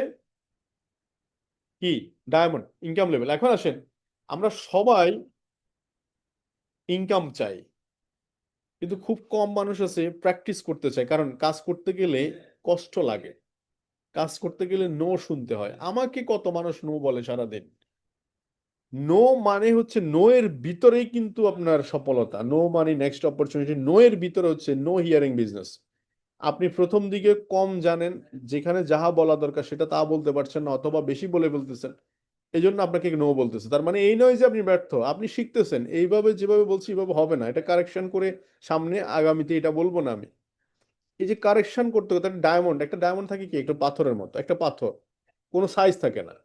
কি ডায়মন্ড ইনকাম লেভেল। এখন আসেন, আমরা সবাই ইনকাম চাই, কিন্তু খুব কম মানুষ আছে প্র্যাকটিস করতে চায়। কারণ কাজ করতে গেলে কষ্ট লাগে, কাজ করতে গেলে নো শুনতে হয়। আমাকে কত মানুষ নো বলে সারাদিন। নো মানে হচ্ছে নো এর ভিতরেই কিন্তু আপনার সফলতা। নো মানে নেক্সট অপরচুনিটি, নো এর ভিতরে হচ্ছে নো হিয়ারিং বিজনেস। আপনি প্রথম দিকে কম জানেন, যেখানে যাহা বলা দরকার সেটা তা বলতে পারছেন না, অথবা বেশি বলে ফেলতেছেন, এই জন্য আপনাকে নো বলতেছে। তার মানে এই নয় যে আপনি ব্যর্থ, আপনি শিখতেছেন। এইভাবে যেভাবে বলছি এইভাবে হবে না, এটা কারেকশন করে সামনে আগামীতে এটা বলবো না আমি। এই যে কারেকশন করতে করতে ডায়মন্ড, একটা ডায়মন্ড থাকে কি একটা পাথরের মতো, একটা পাথর, কোনো সাইজ থাকে না।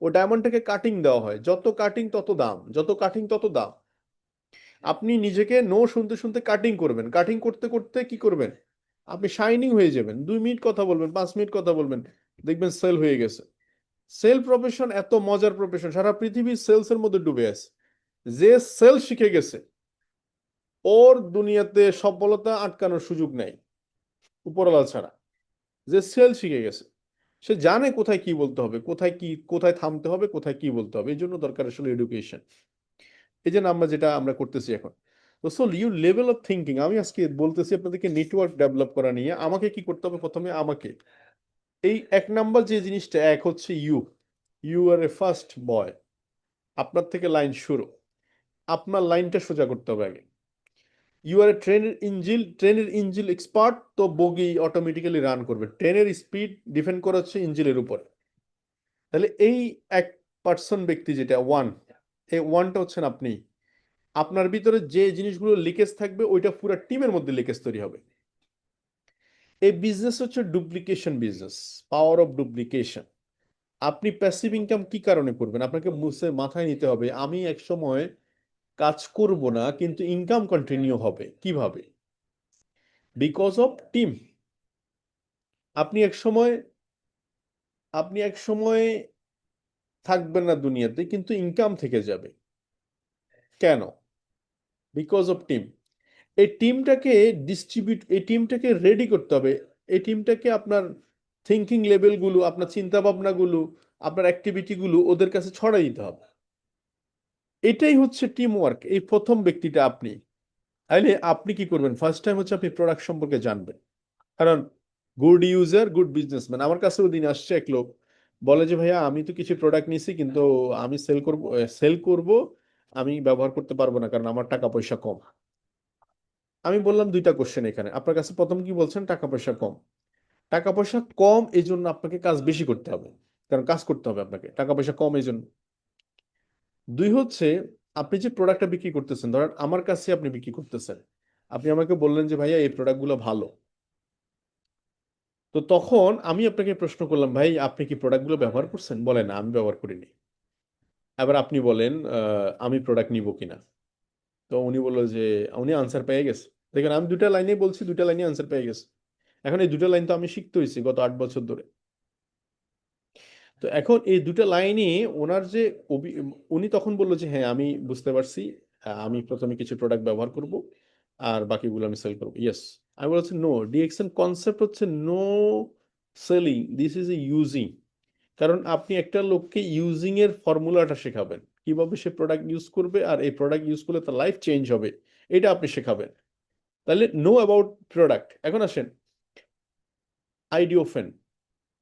ও ডায়মন্ডটাকে কাটিং দেওয়া হয়, যত কাটিং তত দাম, যত কাটিং তত দাম। আপনি নিজেকে নো শুনতে শুনতে কাটিং করবেন, কাটিং করতে করতে কি করবেন, আপনি শাইনিং হয়ে যাবেন। 2 মিনিট কথা বলবেন, 5 মিনিট কথা বলবেন, দেখবেন সেল হয়ে গেছে। সেল প্রফেশন এত মজার প্রফেশন, সারা পৃথিবী সেলস এর মধ্যে ডুবে আছে। যে সেল শিখে গেছে ওর দুনিয়াতে সফলতা আটকানোর সুযোগ নাই উপরওয়ালা ছাড়া। যে সেল শিখে গেছে সে জানে কোথায় কি বলতে হবে, কোথায় থামতে হবে, কোথায় কি বলতে হবে। এই জন্য দরকার আসলে এডুকেশন। এই জন্য আমরা যেটা করতেছি এখন। তো so you level of thinking, আমি আজকে বলতেছি আপনাদেরকে নেটওয়ার্ক ডেভেলপ করা নিয়ে। আমাকে কি করতে হবে? প্রথমে আমাকে এই 1 নাম্বার যে জিনিসটা, এক হচ্ছে you R A first boy. আপনার থেকে লাইন শুরু, আপনার লাইনটা সোজা করতে হবে আগে। ইউ আর এ ট্রেনের ইঞ্জিল এক্সপার্ট, তো বগি অটোমেটিক্যালি রান করবে। ট্রেনের স্পিড ডিপেন্ড করা হচ্ছে ইঞ্জিনের উপর। তাহলে এই এক পার্সন ব্যক্তি যেটা ওয়ান, এই ওয়ানটা হচ্ছেন আপনি। আপনার ভিতরে যে জিনিসগুলো লিকেজ থাকবে ওইটা পুরো টিমের মধ্যে লিকেজ তৈরি হবে। এই বিজনেস হচ্ছে duplication business, power of duplication. আপনি প্যাসিভ ইনকাম কি কারণে করবেন? আপনাকে মুছে মাথায় নিতে হবে, আমি এক সময় কাজ করব না কিন্তু ইনকাম কন্টিনিউ হবে কিভাবে? Because of team. আপনি এক সময় আপনি এক সময় থাকবেন না দুনিয়াতে, কিন্তু ইনকাম থেকে যাবে। কেন? Because of team. এই টিমটাকে রেডি করতে হবে। এই টিমটাকে আপনার থিঙ্কিং লেভেলগুলো, আপনার চিন্তা ভাবনাগুলো, আপনার অ্যাক্টিভিটিগুলো ওদের কাছে ছড়াই দিতে হবে। এটাই হচ্ছে টিম ওয়ার্ক। এই প্রথম ব্যক্তিটা আপনি। তাইলে আপনি কি করবেন? ফার্স্ট টাইম হচ্ছে আপনি প্রোডাক্ট সম্পর্কে জানবেন। কারণ গুড ইউজার গুড বিজনেসম্যান। আমার কাছেও দিন আসছে এক লোক, বলে যে ভাইয়া আমি তো কিছু প্রোডাক্ট নিছি কিন্তু আমি সেল করব, আমি ব্যবহার করতে পারবো না কারণ আমার টাকা পয়সা কম। আমি বললাম দুইটা কোশ্চেন এখানে, আপনার কাছে প্রথম কি বলছেন? টাকা পয়সা কম। টাকা পয়সা কম এই জন্য আপনাকে কাজ বেশি করতে হবে, কারণ কাজ করতে হবে আপনাকে, টাকা পয়সা কম এই জন্য। দুই হচ্ছে, আপনি যে প্রোডাক্টটা বিক্রি করতেছেন, ধরেন আমার কাছে আপনি বিক্রি করতেছেন, আপনি আমাকে বললেন যে ভাইয়া এই প্রোডাক্টগুলো ভালো, তো তখন আমি আপনাকে প্রশ্ন করলাম, ভাই আপনি কি প্রোডাক্টগুলো ব্যবহার করছেন? বলে না, আমি ব্যবহার করিনি। এবার আপনি বলেন আমি প্রোডাক্ট নিব কিনা। তো উনি বললো যে, উনি আনসার পেয়ে গেছে। দেখেন আমি দুটা লাইনেই বলছি, দুটা লাইনে আনসার পেয়ে গেছে। এখন এই দুটা লাইন তো আমি শিখতে হয়েছি গত 8 বছর ধরে। তো এখন এই দুটা লাইনে ওনার যে উনি তখন বললো যে হ্যাঁ আমি বুঝতে পারছি, আমি প্রথমে কিছু প্রোডাক্ট ব্যবহার করব আর বাকিগুলো আমি সেল করবো। ইয়েস। আমি বলছি নো, ডিএক্সএন কনসেপ্ট হচ্ছে no selling, this is a using. কারণ আপনি একটা লোককে ইউজিং এর ফর্মুলাটা শেখাবেন, কিভাবে সে প্রোডাক্ট ইউজ করবে আর এই প্রোডাক্ট ইউজ করলে তার লাইফ চেঞ্জ হবে, এটা আপনি শেখাবেন। তাহলে নো অ্যাবাউট প্রোডাক্ট। এখন আসেন আইডিওফেন,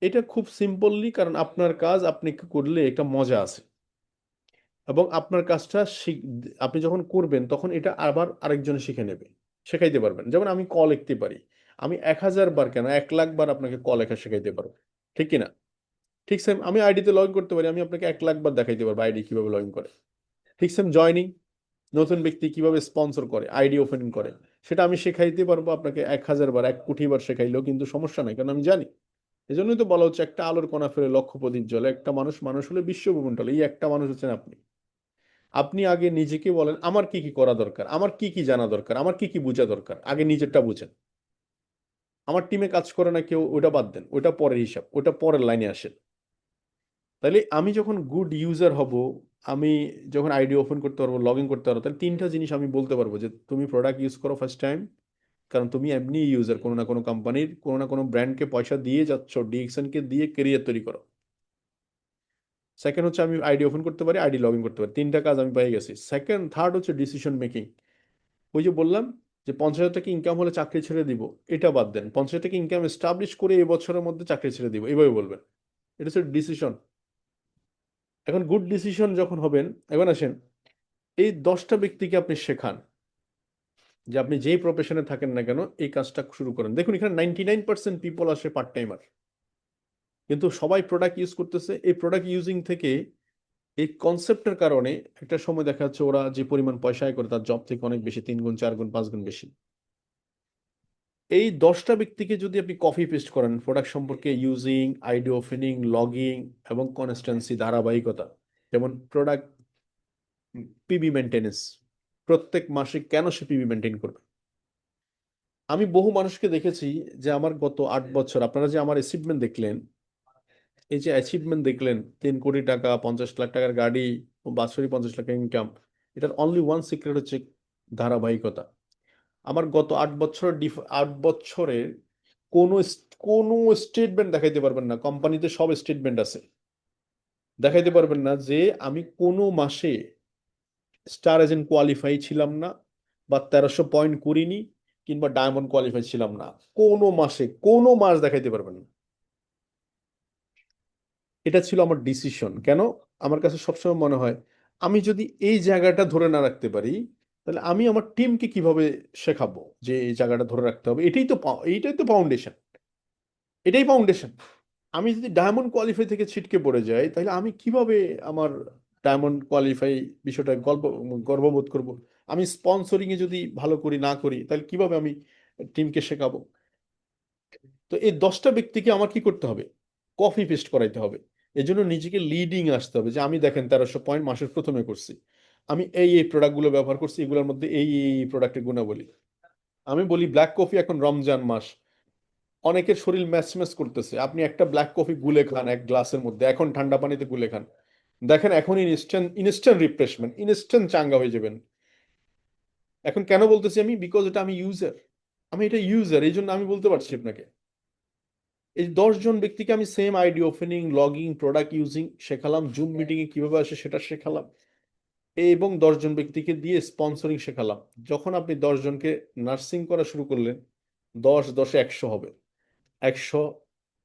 এটা খুব সিম্পললি, কারণ আপনার কাজ আপনি করলে একটা মজা আছে, এবং আপনার কাজটা আপনি যখন করবেন তখন এটা আবার আরেকজন শিখে নেবে, শেখাইতে পারবেন। যেমন আমি ক লিখতে পারি, আমি 1000 বার কেন 1,00,000 বার আপনাকে ক লেখা শেখাইতে পারবো, ঠিক কিনা? ঠিক সেম আমি আইডিতে লগ ইন করতে পারি, আমি আপনাকে 1,00,000 বার দেখাইতে পারবো আইডি কিভাবে লগ ইন করে। ঠিক সেম জয়নিং, নতুন ব্যক্তি কিভাবে স্পন্সর করে, আইডি ওপেনিং করে, সেটা আমি শেখাইতে পারবো আপনাকে 1,000 বার, 1,000,000,000 বার শেখাইলেও কিন্তু সমস্যা নাই, কারণ আমি জানি। এই জন্যই তো বলা হচ্ছে একটা আলোর কণা ফেলে লক্ষ প্রদীপ জ্বলে, একটা মানুষ মানুষ হলে বিশ্ব ভুবন টলে। এই একটা মানুষ হচ্ছেন আপনি। আপনি আগে নিজেকে বলেন আমার কি কি করা দরকার, আমার কি কি জানা দরকার, আমার কি কি বোঝা দরকার, আগে নিজেরটা বুঝেন। আমার টিমে কাজ করে না কেউ, ওটা বাদ দেন, ওটা পরের হিসাব, ওটা পরের লাইনে আসেন। তাহলে আমি যখন গুড ইউজার হব, আমি যখন আইডি ওপেন করতে পারবো, লগ ইন করতে পারবো, তাহলে তিনটা জিনিস আমি বলতে পারবো যে তুমি প্রোডাক্ট ইউজ করো ফার্স্ট টাইম, কারণ তুমি এমনি ইউজার, কোনো না কোনো কোম্পানির, কোনো না কোনো ব্র্যান্ডকে পয়সা দিয়ে যাচ্ছ, ডিএক্সএন কে দিয়ে কেরিয়ার তৈরি করো। সেকেন্ড হচ্ছে আমি আইডি ওপেন করতে পারি, আইডি লগ ইন করতে পারি, তিনটা কাজ আমি পেয়ে গেছি। সেকেন্ড, থার্ড হচ্ছে ডিসিশন মেকিং। ওই যে বললাম যে 50,000 টাকা ইনকাম হলে চাকরি ছেড়ে দিব, এটা বাদ দেন, 50,000 টাকা ইনকাম এস্টাবলিশ করে এই বছরের মধ্যে চাকরি ছেড়ে দিব, এইভাবে বলবেন। এটা হচ্ছে ডিসিশন। এখন গুড ডিসিশন যখন হবেন, এখন আসেন এই 10টা ব্যক্তিকে আপনি শেখান যে আপনি যেই প্রফেশনে থাকেন না কেন এই কাজটা শুরু করেন। দেখুন এখানে 99% পিপল আসে পার্ট টাইমার, কিন্তু সবাই প্রোডাক্ট ইউজ করতেছে। এই প্রোডাক্ট ইউজিং থেকে, এই কনসেপ্টের কারণে একটা সময় দেখা যাচ্ছে ওরা যে পরিমাণ পয়সা আয় করে তার জব থেকে অনেক বেশি, 3 গুণ 4 গুণ 5 গুণ বেশি। এই 10টা ব্যক্তিকে যদি আপনি কপি পেস্ট করেন প্রোডাক্ট সম্পর্কে, ইউজিং, আইডি ওপেনিং, লগিং এবং কনস্ট্যান্সি, ধারাবাহিকতা, যেমন প্রোডাক্ট পিবি মেনটেনেন্স, প্রত্যেক মাসে কেন সে পিবি মেনটেন করবে। আমি বহু মানুষকে দেখেছি যে আমার গত 8 বছর, আপনারা যে আমার অ্যাচিভমেন্ট দেখলেন, এই যে অ্যাচিভমেন্ট দেখলেন, 3 কোটি টাকা, 50 লাখ টাকার গাড়ি ও বাৎসরিক 50 লাখ ইনকাম, এটার অনলি ওয়ান সিক্রেট হচ্ছে ধারাবাহিকতা। আমার গত 8 বছর 8 বছরের কোনো কোনো স্টেটমেন্ট দেখাইতে পারবেন না, কোম্পানিতে সব স্টেটমেন্ট আছে, দেখাইতে পারবেন না যে আমি কোনো মাসে স্টার এজেন্ট কোয়ালিফাই ছিলাম না, বা 1300 পয়েন্ট করিনি, কিংবা ডায়মন্ড কোয়ালিফাই ছিলাম না, কোনো মাসে কোনো মাস দেখাইতে পারবেন না। এটা ছিল আমার ডিসিশন। কেন? আমার কাছে সবসময় মনে হয় আমি যদি এই জায়গাটা ধরে না রাখতে পারি, তাহলে আমি আমার টিমকে কিভাবে শেখাবো যে এই জায়গাটা ধরে রাখতে হবে। এইটাই তো ফাউন্ডেশন, এটাই ফাউন্ডেশন। আমি যদি ডায়মন্ড কোয়ালিফাই থেকে ছিটকে পড়ে যাই, তাহলে আমি কিভাবে আমার ডায়মন্ড কোয়ালিফাই বিষয়টা গর্ববোধ করব। আমি স্পন্সরিং এ যদি ভালো করি না করি, তাহলে কিভাবে আমি টিমকে শেখাবো। তো এই 10টা ব্যক্তিকে আমার কি করতে হবে? কপি পেস্ট করাইতে হবে। এই জন্য নিজেকে লিডিং আসতে হবে যে আমি দেখেন 1300 পয়েন্ট মাসের প্রথমে করছি, আমি এই এই প্রোডাক্টগুলো ব্যবহার করছি, এগুলোর মধ্যে এই এই প্রোডাক্টের গুণাবলী। আমি বলি ব্ল্যাক কফি, এখন রমজান মাস, অনেকের শরীর ম্যাচ ম্যাচ করতেছে, আপনি একটা ব্ল্যাক কফি গুলে খান এক গ্লাসের মধ্যে, এখন ঠান্ডা পানিতে গুলে খান, দেখেন এখন ইনস্ট্যান্ট ইনস্ট্যান্ট রিফ্রেশমেন্ট, ইনস্ট্যান্ট চাঙ্গা হয়ে যাবেন। এখন কেন বলতেছি আমি? বিকজ এটা আমি ইউজার, আমি এটা ইউজার, এই জন্য আমি বলতে পারছি আপনাকে। এই 10 জন ব্যক্তিকে আমি same ID opening, logging, product using শেখালাম, জুম মিটিং এ কিভাবে আসে সেটা শেখালাম, এবং 10 জন ব্যক্তিকে দিয়ে স্পন্সরিং শেখালাম। যখন আপনি 10 জনকে নার্সিং করা শুরু করলেন, 10 10 100 হবে, 100,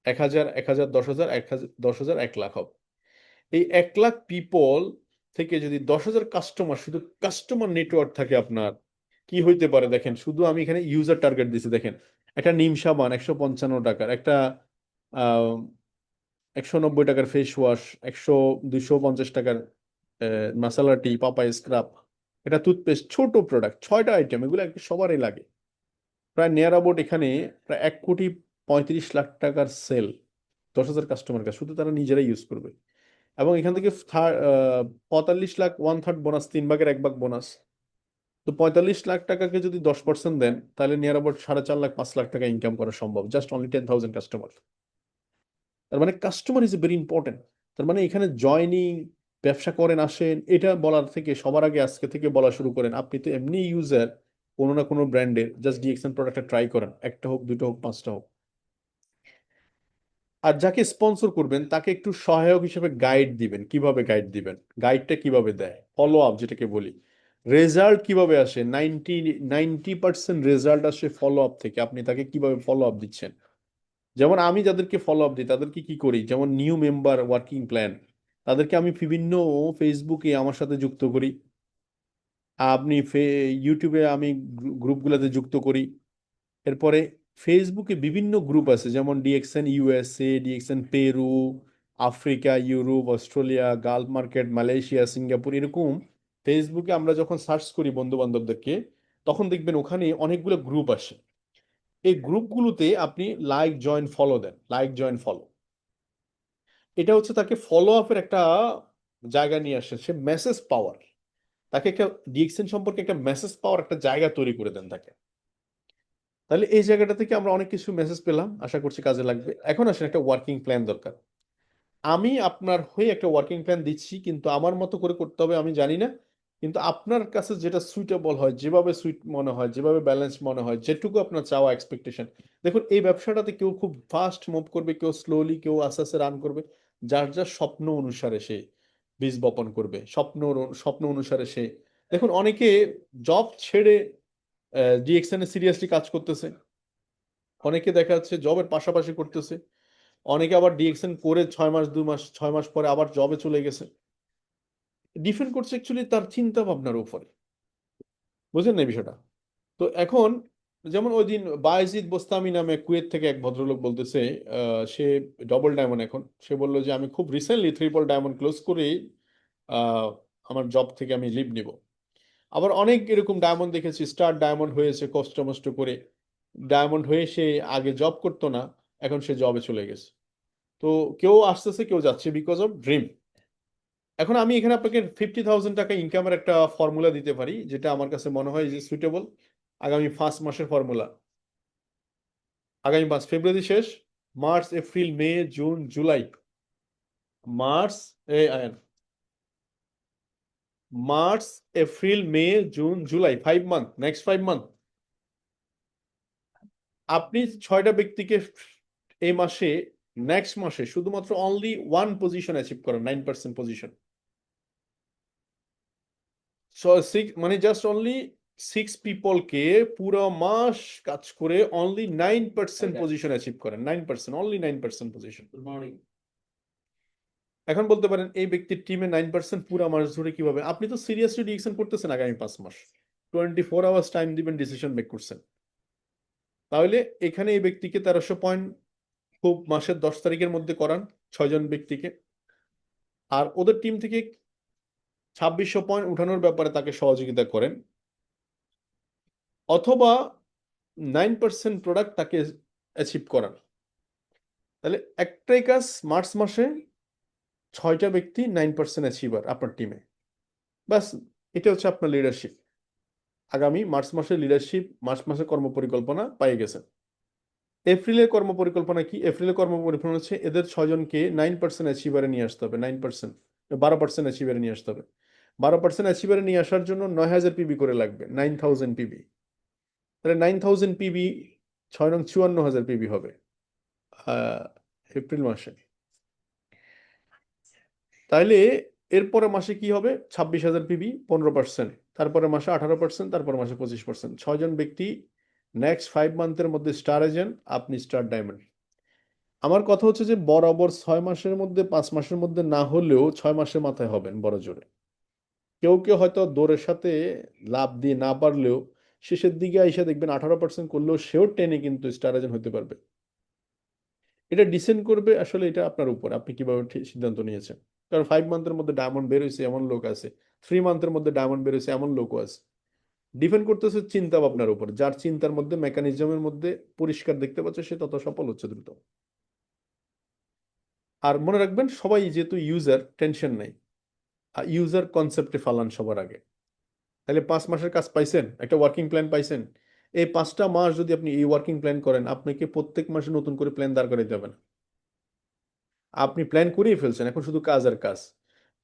1,000, 1,000, 10,000, 1,000, 10,000, 1,00,000 হবে। এই 1,00,000 পিপল থেকে যদি 10,000 কাস্টমার, শুধু কাস্টমার নেটওয়ার্ক থাকে আপনার, কি হইতে পারে দেখেন। শুধু আমি এখানে ইউজার টার্গেট দিছি, দেখেন একটা নিম সাবান 155 টাকার, একটা আহ 190 টাকার ফেস ওয়াশ, 250 টাকার মাসালা টি, পাপাই স্ক্রাব, এটা টুথপেস্ট, ছোট প্রোডাক্ট, 6টা আইটেম, এগুলো একটু সবারই লাগে। প্রায় নিয়ার অ্যাবাউট এখানে প্রায় 1,35,00,000 টাকার সেল, 10,000 কাস্টমার কাছে, শুধু তারা নিজেরাই ইউজ করবে। এবং এখান থেকে 45 লাখ, 1/3 বোনাস, 3 ভাগের 1 ভাগ বোনাস। তো 45 লাখ টাকাকে যদি 10% দেন, তাহলে নিয়ার অ্যাবাউট 4.5 লাখ, 5 লাখ টাকা ইনকাম করা সম্ভব, জাস্ট অনলি 10,000 কাস্টমার। তার মানে কাস্টমার ইজ ভেরি ইম্পর্টেন্ট। তার মানে এখানে জয়নিং, ব্যবসা করেন আসেন, এটা বলার থেকে সবার আগে আজকে থেকে বলা শুরু করেন, আপনি তো এমনি ইউজার কোনো না কোনো ব্র্যান্ডের, জাস্ট ডিএক্সএন প্রোডাক্টটা ট্রাই করেন, একটা হোক, দুটো হোক, 5টা হোক। আর যাকে স্পন্সর করবেন তাকে একটু সহায়ক হিসেবে গাইড দিবেন। কিভাবে গাইড দিবেন? গাইডটা কিভাবে দেয়, ফলো আপ যেটাকে বলি, রেজাল্ট কিভাবে আসে, 90% রেজাল্ট আসে ফলো আপ থেকে। আপনি তাকে কিভাবে ফলো আপ দিচ্ছেন? যেমন আমি যাদেরকে ফলো আপ দিই তাদেরকে কি করি, যেমন নিউ মেম্বার ওয়ার্কিং প্ল্যান, তাদেরকে আমি বিভিন্ন ফেসবুকে আমার সাথে যুক্ত করি, আপনি ইউটিউবে আমি গ্রুপগুলোতে যুক্ত করি। এরপরে ফেসবুকে বিভিন্ন গ্রুপ আছে, যেমন DXN USA, DXN Peru, Africa, Europe, Australia, Gulf market, Malaysia, Singapore, এরকম ফেসবুকে আমরা যখন সার্চ করি বন্ধু বান্ধবদেরকে, তখন দেখবেন ওখানে অনেকগুলো গ্রুপ আসে। এই গ্রুপগুলোতে আপনি লাইক জয়েন ফলো দেন, লাইক জয়েন ফলো, এটা হচ্ছে তাকে ফলো আপের একটা জায়গা নিয়ে আসে, সে মেসেজ পাওয়ার, তাকে একটা ডিএক্সএন সম্পর্কে একটা মেসেজ পাওয়ার একটা জায়গা তৈরি করে দেন তাকে। তাহলে এই জায়গাটা থেকে আমরা অনেক কিছু মেসেজ পেলাম, আশা করছি কাজে লাগবে। এখন আসেন, একটা ওয়ার্কিং প্ল্যান দরকার। আমি আপনার হয়ে একটা ওয়ার্কিং প্ল্যান দিচ্ছি, কিন্তু আমার মতো করে করতে হবে আমি জানি না, কিন্তু আপনার কাছে যেটা সুইটেবল হয়, যেভাবে সুইট মনে হয়, যেভাবে ব্যালেন্স মনে হয়, যেটুকু আপনার চাওয়া এক্সপেকটেশন। দেখুন, এই ব্যবসাটাতে কেউ খুব ফাস্ট মুভ করবে, কেউ স্লোলি, কেউ আস্তে আস্তে রান করবে। যার যার স্বপ্ন অনুসারে সে বীজ বপন করবে, স্বপ্ন অনুসারে সে, দেখুন অনেকে জব ছেড়ে ডিএক্সএন এ সিরিয়াসলি কাজ করতেছে, অনেকে দেখা যাচ্ছে জবের পাশাপাশি করতেছে, অনেকে আবার ডিএক্সএন করে 6 মাস, 2 মাস, 6 মাস পরে আবার জবে চলে গেছে। ডিপেন্ড করছে অ্যাকচুয়ালি তার চিন্তা ভাবনার উপরে, বুঝলেন না এই বিষয়টা? তো এখন যেমন ওই দিন বায়েজিদ বোস্তামি নামে কুয়েত থেকে এক ভদ্রলোক বলতেছে, সে ডবল ডায়মন্ড, এখন সে বললো যে আমি খুব রিসেন্টলি ট্রিপল ডায়মন্ড ক্লোজ করেই আহ, আমার জব থেকে আমি লিভ নিব। আবার অনেক এরকম ডায়মন্ড দেখেছি, স্টার ডায়মন্ড হয়েছে কষ্ট মষ্ট করে, ডায়মন্ড হয়ে সে আগে জব করতো না, এখন সে জবে চলে গেছে। তো কেউ আসতেছে, কেউ যাচ্ছে, বিকজ অফ ড্রিম। এখন আমি এখানে আপনাকে 50,000 টাকা ইনকামের একটা ফর্মুলা দিতে পারি, যেটা আমার কাছে মনে হয় যে সুইটেবল। আগামী 5 মাসের ফর্মুলা, আগামী মাস ফেব্রুয়ারি শেষ, মার্চ, এপ্রিল, মে, জুন, জুলাই, মার্চ, আয়ান, মার্চ, এপ্রিল, মে, জুন, জুলাই, 5 মান্থ, নেক্সট 5 মান্থ আপনি 6টা ব্যক্তিকে এই মাসে, নেক্সট মাসে শুধুমাত্র অনলি 1 পজিশন অ্যাচিভ করেন, 9% পজিশন। মানে জাস্ট অনলি 6 পিপলকে পুরো মাস কাজ করে অনলি 9% পজিশন অ্যাচিভ করেন, 9%, অনলি 9% পজিশন। এখন বলতে পারেন এই ব্যক্তির টিমে 9% পুরো মাস ধরে কিভাবে? আপনি তো সিরিয়াসলি ডিসিশন করতেছেন, আগামী 5 মাস 24 আওয়ার্স টাইম দিবেন, ডিসিশন মেক করছেন। তাহলে এখানে এই ব্যক্তিকে 1300 পয়েন্ট খুব মাসের 10 তারিখের মধ্যে করান, 6 জন ব্যক্তিকে, আর ওদের টিম থেকে 2600 পয়েন্ট উঠানোর ব্যাপারে তাকে সহযোগিতা করেন, অথবা 9% প্রোডাক্ট তাকে অ্যাচিভ করান। তাহলে একটাই কাজ, মার্চ মাসে 6টা ব্যক্তি 9% অ্যাচিভার আপনার টিমে, বাস। এটা হচ্ছে আপনার লিডারশিপ। আগামী মার্চ মাসের লিডারশিপ, মার্চ মাসের কর্মপরিকল্পনা পেয়ে গেছেন। এপ্রিলের কর্মপরিকল্পনা কি? এপ্রিলের কর্মপরিকল্পনা হচ্ছে এদের 6 জনকে 9% অ্যাচিভারে নিয়ে আসতে হবে, 9%, 12% অ্যাচিভারে নিয়ে আসতে হবে। 12% অ্যাচিভারে নিয়ে আসার জন্য 9,000 পিবি করে লাগবে, 9,000 পিবি। তাহলে 9,000 পিবি, 6 নং 54,000 পিবি হবে আহ এপ্রিল মাসে। তাইলে এরপরে মাসে কি হবে? 26,000 পিবি, 15%, তারপরে মাসে 18%, তারপরে মাসে 25%। 6 জন ব্যক্তি নেক্সট 5 মান্থের মধ্যে স্টার এজেন্ট, আপনি স্টার ডায়মন্ড। আমার কথা হচ্ছে যে বরাবর 6 মাসের মধ্যে, 5 মাসের মধ্যে না হলেও 6 মাসের মাথায় হবেন বড় জোরে। কেউ কেউ হয়তো দৌড়ের সাথে লাভ দিয়ে না পারলেও শেষের দিকে এসে দেখবেন 18% করলেও সেও টেনে কিন্তু স্টার এজেন্ট হতে পারবে। এটা ডিসেন্ড করবে আসলে, এটা আপনার উপর, আপনি কিভাবে সিদ্ধান্ত নিয়েছেন। কারণ 5 মান্থের মধ্যে ডায়মন্ড বের হয়েছে এমন লোক আছে, 3 মান্থের মধ্যে ডায়মন্ড বের হয়েছে এমন লোকও আছে। ডিপেন্ড করতেছে চিন্তা ভাবনার উপর, যার চিন্তার মধ্যে মেকানিজমের মধ্যে পরিষ্কার দেখতে পাচ্ছে সে তত সফল হচ্ছে দ্রুত। আর মনে রাখবেন সবাই যেহেতু ইউজার, টেনশন নাই, ইউজার কনসেপ্টে ফালান সবার আগে। তাহলে 5 মাসের কাজ পাইছেন, একটা ওয়ার্কিং প্ল্যান পাইছেন। এই 5টা মাস যদি আপনি এই ওয়ার্কিং প্ল্যান করেন, আপনাকে প্রত্যেক মাসে নতুন করে প্ল্যান দাঁড় করাইতে হবে না। আপনি প্ল্যান করেই ফেলছেন, এখন শুধু কাজ আর কাজ।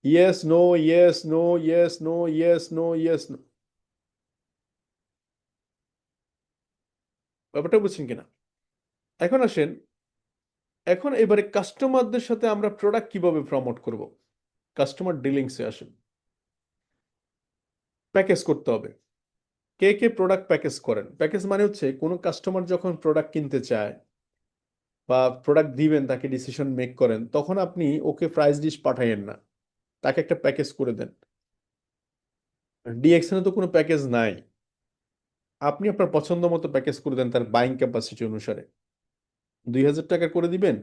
Yes no, yes no, yes no, yes no, yes no. ব্যাপারটা বুঝছেন কিনা? এখন আসেন, এখন এবারে কাস্টমারদের সাথে আমরা প্রোডাক্ট কিভাবে প্রমোট করব। কাস্টমার ডিলিংসে আসেন, প্যাকেজ করতে হবে। কে কে প্রোডাক্ট প্যাকেজ করেন? প্যাকেজ মানে হচ্ছে কোনো কাস্টমার যখন প্রোডাক্ট কিনতে চায় বা প্রোডাক্ট দিবেন, তাকে ডিসিশন মেক করেন, তখন আপনি ওকে প্রাইস লিস্ট পাঠাইয়েন না, তাকে একটা প্যাকেজ করে দেন। ডিএক্সএন তো কোনো প্যাকেজ নাই, আপনি আপনার পছন্দ মতো প্যাকেজ করে দেন তার বাইং ক্যাপাসিটি অনুসারে। 2,000 টাকার করে দিবেন,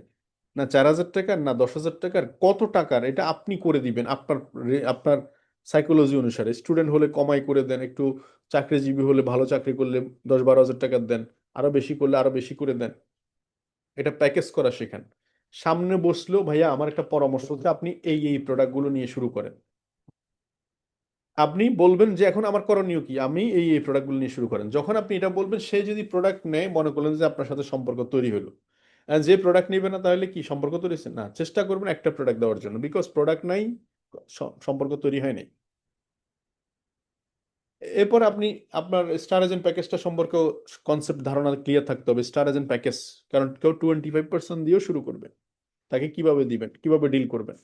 না 4,000 টাকার, না 10,000 টাকার, কত টাকার, এটা আপনি করে দিবেন আপনার আপনার সাইকোলজি অনুসারে। স্টুডেন্ট হলে কমাই করে দেন একটু, চাকরিজীবী হলে ভালো চাকরি করলে 10-12 হাজার টাকার দেন, আরো বেশি করলে আরো বেশি করে দেন। এটা প্যাকেজ করা শেখান। সামনে বসলেও ভাইয়া আমার একটা পরামর্শ হচ্ছে আপনি এই এই প্রোডাক্টগুলো নিয়ে শুরু করেন। আপনি বলবেন যে এখন আমার করণীয় কি, আমি এই এই প্রোডাক্টগুলো নিয়ে শুরু করেন। যখন আপনি এটা বলবেন, সে যদি প্রোডাক্ট নেয়, মনে করলেন যে আপনার সাথে সম্পর্ক তৈরি হলো। আর যে প্রোডাক্ট নেবে না, তাহলে কি সম্পর্ক তৈরি হচ্ছে না? চেষ্টা করবেন একটা প্রোডাক্ট দেওয়ার জন্য, বিকজ প্রোডাক্ট নাই, সম্পর্ক তৈরি হয় নাই। এরপর আপনি আপনার স্টার এজেন্ট প্যাকেজটা সম্পর্কে কনসেপ্ট ধারণা ক্লিয়ার থাকতে হবে। স্টার এজেন্ট প্যাকেজ, কারণ কেউ 25% দিয়েও শুরু করবে, তাকে কিভাবে দিবেন, কিভাবে ডিল করবেন।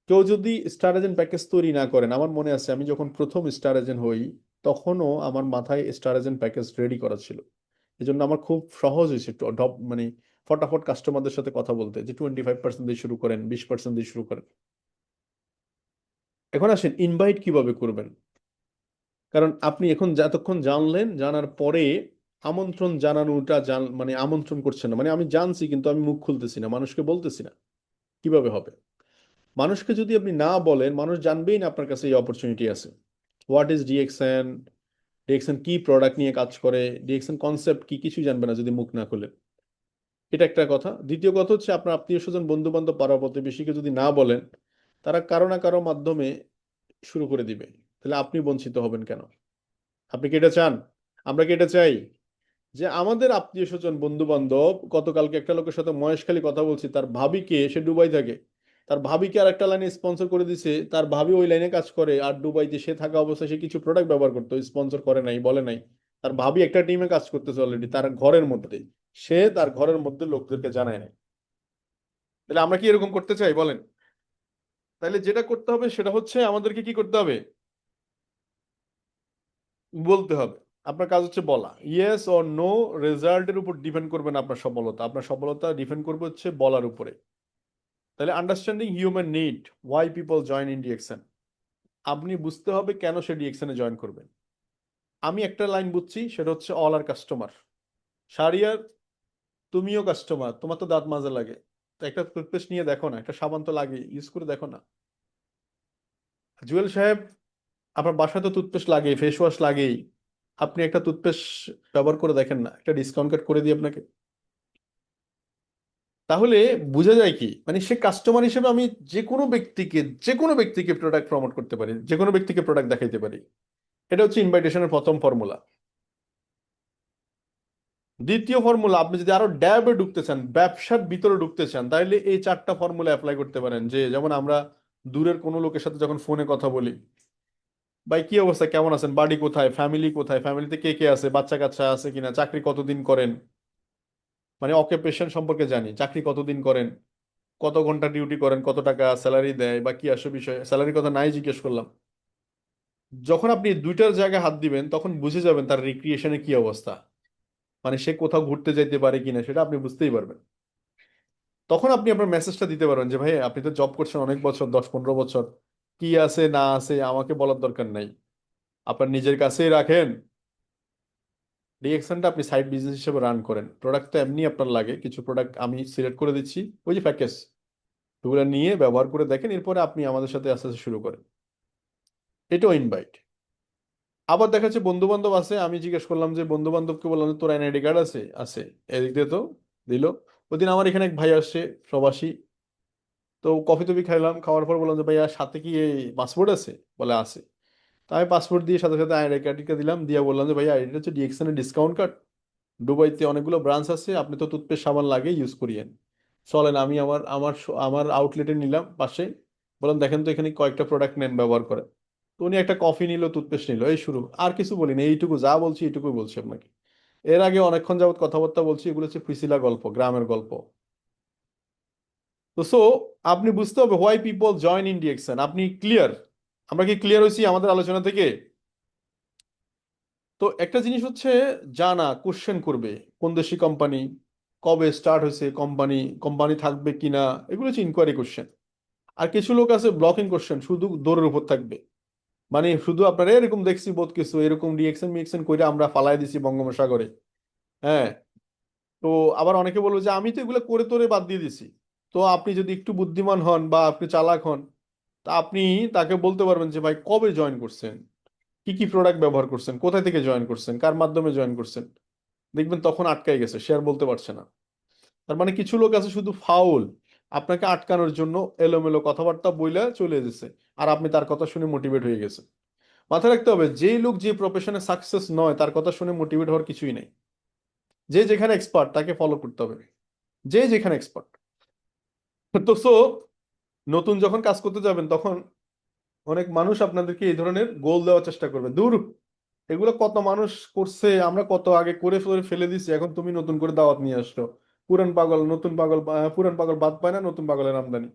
কেউ যদি স্টার এজেন্ট প্যাকেজ তৈরি না করেন, আমার মনে আছে আমি যখন প্রথম স্টার এজেন্ট হই, তখনও আমার মাথায় স্টার এজেন্ট প্যাকেজ রেডি করা ছিল। এই জন্য আমার খুব সহজ হয়েছে একটু মানে ফটাফট কাস্টমারদের সাথে কথা বলতে, যে 25% দিয়ে শুরু করেন, 20% দিয়ে শুরু করেন। এখন আসেন ইনভাইট কিভাবে করবেন। কারণ আপনি এখন যতক্ষণ জানলেন, জানার পরে আমন্ত্রণ জানানোটা মানে আমন্ত্রণ করছেন না, মানে আমি জানছি কিন্তু আমি মুখ খুলতেছি না, মানুষকে বলতেছি না, কিভাবে হবে? মানুষকে যদি আপনি না বলেন, মানুষ জানবেই না আপনার কাছে এই অপরচুনিটি আছে। হোয়াট ইজ ডিএক্সএন, ডিএক্সএন কি প্রোডাক্ট নিয়ে কাজ করে, ডিএক্সএন কনসেপ্ট কি, কিছু জানবে না যদি মুখ না খুলে। এটা একটা কথা। দ্বিতীয় কথা হচ্ছে আপনার আত্মীয় স্বজন, বন্ধু বান্ধব, পাড়া প্রতিবেশীকে যদি না বলেন, তারা কারো না কারো মাধ্যমে শুরু করে দিবে। তাহলে আপনি বঞ্চিত হবেন কেন? আপনি কি এটা চান? আমরা কি এটা চাই যে আমাদের আত্মীয় স্বজন, বন্ধু বান্ধব? গতকালকে একটা লোকের সাথে মহেশখালী কথা বলছি, তার ভাবিকে, সে দুবাই থাকে, তার ভাবিকে আর একটা লাইনে স্পন্সর করে দিছে, তার ভাবি ওই লাইনে কাজ করে, আর দুবাইতে সে থাকা অবস্থায় সে কিছু প্রোডাক্ট ব্যবহার করতো, স্পন্সর করে নাই, বলে নাই। তার ভাবি একটা টিমে কাজ করতেছে অলরেডি তার ঘরের মধ্যে, সে তার ঘরের মধ্যে লোকদেরকে জানায় নাই। তাহলে আমরা কি এরকম করতে চাই বলেন? তাহলে যেটা করতে হবে সেটা হচ্ছে আমাদেরকে কি করতে হবে, বলতে হবে। আপনার কাজ হচ্ছে বলা, ইয়েস অর নো। রেজাল্টের উপর ডিপেন্ড করবে না আপনার সফলতা, আপনার সফলতা ডিপেন্ড করবে হচ্ছে বলার উপরে। তাহলে understanding human need, why people join in DXN. আপনি বুঝতে হবে কেন সে ডিএক্সএন এ জয়েন করবে। আমি একটা লাইন বুঝছি, সেটা হচ্ছে অল আর কাস্টমার। শারিয়ার, তুমিও কাস্টমার, তোমার তো দাঁত মাজা লাগে, তো একটা টুথপেস্ট নিয়ে দেখো না, একটা সাবান তো লাগে, ইউজ করে দেখো না। জুয়েল সাহেব, আপনার বাসায় তো টুথপেস্ট লাগে, ফেস ওয়াশ লাগেই, আপনি একটা টুথপেস্ট ব্যবহার করে দেখেন না, একটা ডিসকাউন্ট কার্ড করে দিই আপনাকে। তাহলে বোঝা যায় কি, মানে সে কাস্টমার হিসেবে আমি যে কোনো ব্যক্তিকে প্রোডাক্ট প্রমোট করতে পারি, যে কোনো ব্যক্তিকে প্রোডাক্ট দেখাইতে পারি। এটা হচ্ছে ইনভাইটেশনের প্রথম ফর্মুলা। দ্বিতীয় ফর্মুলা, আপনি যদি আরো ড্যাবে ঢুকতে চান, ব্যবসার ভিতরে ঢুকতে চান, তাহলে এই 4টা ফর্মুলা অ্যাপ্লাই করতে পারেন। যে যেমন আমরা দূরের কোনো লোকের সাথে যখন ফোনে কথা বলি, ভাই কি অবস্থা, কেমন আছেন, বাড়ি কোথায়, ফ্যামিলি কোথায়, ফ্যামিলিতে কে কে আছে, বাচ্চা কাচ্চা আছে কিনা, চাকরি কতদিন করেন, মানে অকুপেশন সম্পর্কে জানি, চাকরি কতদিন করেন, কত ঘন্টা ডিউটি করেন, কত টাকা স্যালারি দেয়, বা কি আসে বিষয়, স্যালারির কথা নাই জিজ্ঞেস করলাম। যখন আপনি দুইটার জায়গায় হাত দিবেন, তখন বুঝে যাবেন তার রিক্রিয়েশনের কি অবস্থা, মানে সে কোথাও ঘুরতে যাইতে পারে কিনা, সেটা আপনি বুঝতেই পারবেন। তখন আপনি আপনার মেসেজটা দিতে পারবেন যে ভাই আপনি তো জব করছেন অনেক বছর, 10-15 বছর, কি আছে না আছে আমাকে বলার দরকার নাই, আপনার নিজের কাছেই রাখেন। ডিএক্সএনটা আপনি সাইড বিজনেস হিসেবে রান করেন, প্রোডাক্ট তো এমনি আপনার লাগে, কিছু প্রোডাক্ট আমি সিলেক্ট করে দিচ্ছি, ওই যে প্যাকেজ, ওগুলো নিয়ে ব্যবহার করে দেখেন, এরপরে আপনি আমাদের সাথে আস্তে আস্তে শুরু করেন। এটাও ইনভাইট। আবার দেখা যাচ্ছে বন্ধু বান্ধব আছে, আমি জিজ্ঞেস করলাম যে বন্ধু বান্ধবকে বললাম যে তোর এনআইডি কার্ড আছে, আছে, এদিক দিয়ে তো দিল। ওইদিন আমার এখানে এক ভাই আসছে, প্রবাসী, তো কফি টফি খাইলাম, খাওয়ার পর বললাম যে ভাইয়া সাথে কি পাসপোর্ট আছে, বলে আছে। তো আমি পাসপোর্ট দিয়ে সাথে সাথে আইডি কার্ডটা দিলাম, দিয়ে বললাম যে ভাইয়া এটা হচ্ছে ডিএক্সএন এর ডিসকাউন্ট কার্ড, দুবাইতে অনেকগুলো ব্রাঞ্চ আছে, আপনি তো টুথপেস্ট সাবান লাগে ইউজ করিয়েন, চলেন আমি আমার আউটলেটে নিলাম পাশে, বললাম দেখেন তো এখানে কয়েকটা প্রোডাক্ট নেন ব্যবহার করে। তো উনি একটা কফি নিল, টুথপেস্ট নিল, এই শুরু, আর কিছু বলিনি, এইটুকু যা বলছি এইটুকুই বলছি আপনাকে। এর আগে অনেকক্ষণ যাবত কথাবার্তা বলছি, এগুলো হচ্ছে প্রিসিলা গল্প, গ্রামের গল্প। তো সো আপনি বুঝতে হবে why people join in DXN, আপনি ক্লিয়ার? আমরা কি ক্লিয়ার হয়েছি আমাদের আলোচনা থেকে? তো একটা জিনিস হচ্ছে জানা, কোশ্চেন করবে, কোন দেশি কোম্পানি, কবে স্টার্ট হয়েছে কোম্পানি, কোম্পানি থাকবে কিনা, এগুলো হচ্ছে ইনকোয়ারি কোশ্চেন। আর কিছু লোক আছে ব্লকিং কোশ্চেন, শুধু দৌড়ের উপর থাকবে, মানে শুধু আপনারা এরকম দেখছি বোধ কিছু এরকম রিয়েকশন মিয়েকশন করে আমরা ফালাই দিছি বঙ্গোপসাগরে। হ্যাঁ। তো আবার অনেকে বলবে যে আমি তো এগুলো করে তোরে বাদ দিয়ে দিছি। তো আপনি যদি একটু বুদ্ধিমান হন বা আপনি চালাক হন, তা আপনি তাকে বলতে পারবেন যে ভাই কবে জয়েন করছেন, কি কি প্রোডাক্ট ব্যবহার করছেন, কোথা থেকে জয়েন করছেন, কার মাধ্যমে জয়েন করছেন। দেখবেন তখন আটকাই গেছে, সে আর বলতে পারছে না। তার মানে কিছু লোক আছে শুধু ফাউল, আপনাকে আটকানোর জন্য এলোমেলো কথাবার্তা বইলা চলে যেছে, আর আপনি তার কথা শুনে মোটিভেট হয়ে গেছে। মাথায় রাখতে হবে, যেই লোক যে প্রফেশনে সাকসেস নয় তার কথা শুনে মোটিভেট হওয়ার কিছুই নেই। যে যেখানে এক্সপার্ট তাকে ফলো করতে হবে, যে যেখানে এক্সপার্ট। তো সো নতুন যখন কাজ করতে যাবেন তখন অনেক মানুষ আপনাদেরকে এই ধরনের গোল দেওয়ার চেষ্টা করবে, দূর এগুলো কত মানুষ করছে, আমরা কত আগে করে ফেলে ফেলে দিছি, এখন তুমি নতুন করে দাওয়াত নিয়ে আসছো। পুরান পাগল নতুন পাগল, পুরান পাগল বাদ পায় না, নতুন পাগলের আমদানি।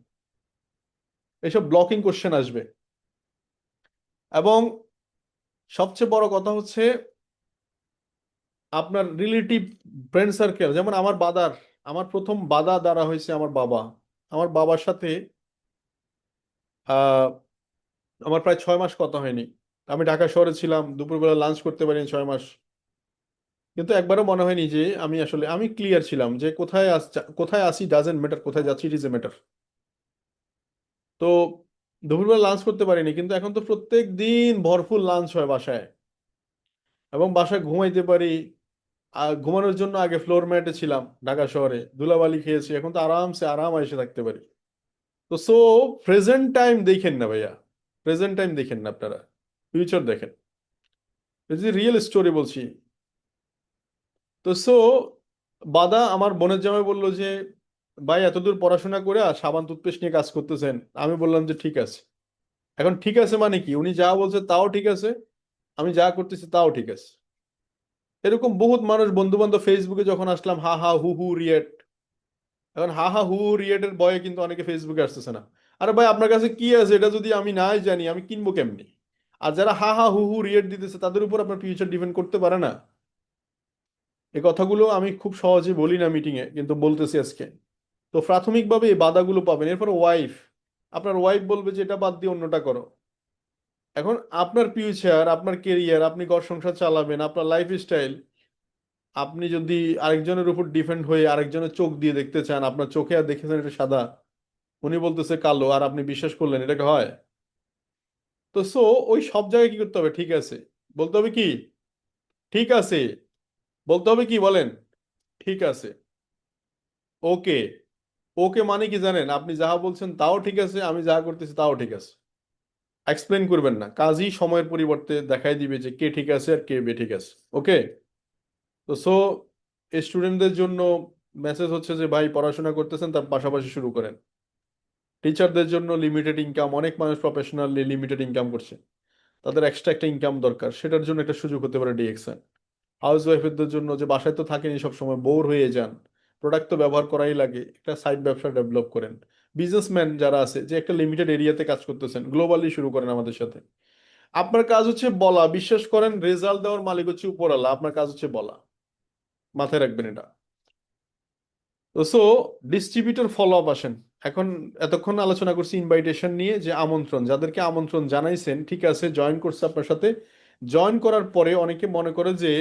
এসব ব্লকিং কোশ্চেন আসবে। এবং সবচেয়ে বড় কথা হচ্ছে আপনার রিলেটিভ ফ্রেন্ড সার্কেল, যেমন আমার প্রথম বাধা দ্বারা হয়েছে আমার বাবা। আমার বাবার সাথে আহ আমার প্রায় 6 মাস কথা হয়নি। আমি ঢাকা শহরে ছিলাম, দুপুরবেলা লাঞ্চ করতে পারিনি 6 মাস। কিন্তু একবারও মনে হয়নি যে আমি ক্লিয়ার ছিলাম যে কোথায় আসি ডাজেন্ট ম্যাটার, কোথায় যাচ্ছি ইট ইজ এ ম্যাটার। তো দুপুরবেলা লাঞ্চ করতে পারিনি, কিন্তু এখন তো প্রত্যেক দিন ভরপুর লাঞ্চ হয় বাসায়, এবং বাসায় ঘুমাইতে পারি। আর ঘুমানোর জন্য আগে ফ্লোর ম্যাটে ছিলাম ঢাকা শহরে, ধুলাবালি খেয়েছি, এখন তো আরামসে আরাম এসে থাকতে পারি। তো সো প্রেজেন্ট টাইম দেখেন না ভাইয়া, প্রেজেন্ট টাইম দেখেন না আপনারা, ফিউচার দেখেন। এই যে রিয়েল স্টোরি বলছি। তো সো আমার বোনের জামাই বললো যে ভাই এতদূর পড়াশোনা করে আর সাবান টুথপেস্ট নিয়ে কাজ করতেছেন, আমি বললাম যে ঠিক আছে। এখন ঠিক আছে মানে কি, উনি যা বলছে তাও ঠিক আছে, আমি যা করতেছি তাও ঠিক আছে। এরকম বহুত মানুষ বন্ধু বান্ধব, ফেসবুকে যখন আসলাম হা হা হু হু রিয়েক্ট, এখন হা হা হু হু রিয়েক্টের ভয়ে কিন্তু অনেকে ফেসবুকে আসতেছে না। আরে ভাই আপনার কাছে কি আছে এটা যদি আমি নাই জানি, আমি কিনবো কেমনি? আর যারা হা হা হু হু রিয়েক্ট দিতেছে তাদের উপর আপনার ফিউচার ডিপেন্ড করতে পারে না। এই কথাগুলো আমি খুব সহজে বলি না মিটিং এ, কিন্তু বলতেছি আজকে। তো প্রাথমিকভাবে এই বাধাগুলো পাবেন, এরপর আপনার ওয়াইফ বলবে যে এটা বাদ দিয়ে অন্যটা করো। এখন আপনার ফিউচার, আপনার কেরিয়ার, আপনি ঘর সংসার চালাবেন, আপনার লাইফ স্টাইল, আপনি যদি আরেকজনের উপর ডিপেন্ড হয়ে আরেকজনের চোখ দিয়ে দেখতে চান, আপনার চোখে আর দেখেছেন এটা সাদা, উনি বলতেছে কালো, আর আপনি বিশ্বাস করলেন, এটাকে হয়? তো সো ওই সব জায়গায় কি করতে হবে, ঠিক আছে বলতে হবে, কি ঠিক আছে বলতে হবে, কি বলেন, ঠিক আছে, ওকে। ওকে মানে কি জানেন, আপনি যাহা বলছেন তাও ঠিক আছে, আমি যাহা করতেছি তাও ঠিক আছে। এক্সপ্লেন করবেন না, কাজই সময়ের পরিবর্তে দেখাই দিবে যে কে ঠিক আছে আর কে বেঠিক আছে। ওকে। তো সো স্টুডেন্টদের জন্য মেসেজ হচ্ছে যে ভাই পড়াশোনা করতেছেন তার পাশাপাশি শুরু করেন। টিচারদের জন্য লিমিটেড ইনকাম, অনেক মানুষ প্রফেশনালি লিমিটেড ইনকাম করছে, তাদের এক্সট্রা একটা ইনকাম দরকার, সেটার জন্য একটা সুযোগ হতে পারে ডিএক্সএন। হাউস ওয়াইফদের জন্য যে বাসায় তো থাকেনি সব সময়, বোর হয়ে যান, প্রোডাক্ট তো ব্যবহার করাই লাগে, একটা সাইড ব্যবসা ডেভেলপ করেন। বিজনেসম্যান যারা আছে যে একটা লিমিটেড এরিয়াতে কাজ করতেছেন, গ্লোবালি শুরু করেন আমাদের সাথে। আপনার কাজ হচ্ছে বলা, বিশ্বাস করেন রেজাল্ট দেওয়ার মালিক হচ্ছে উপরওয়ালা, আপনার কাজ হচ্ছে বলা, মাথায় রাখবেন এটা। তো সো ডিস্ট্রিবিউটর ফলো আপ আসেন। এখন এতক্ষণ আলোচনা করছি ইনভাইটেশন নিয়ে, যে আমন্ত্রণ, যাদেরকে আমন্ত্রণ জানাইছেন ঠিক আছে জয়েন করছে আপনার সাথে, জয়েন করার পরে অনেকে মনে করে যে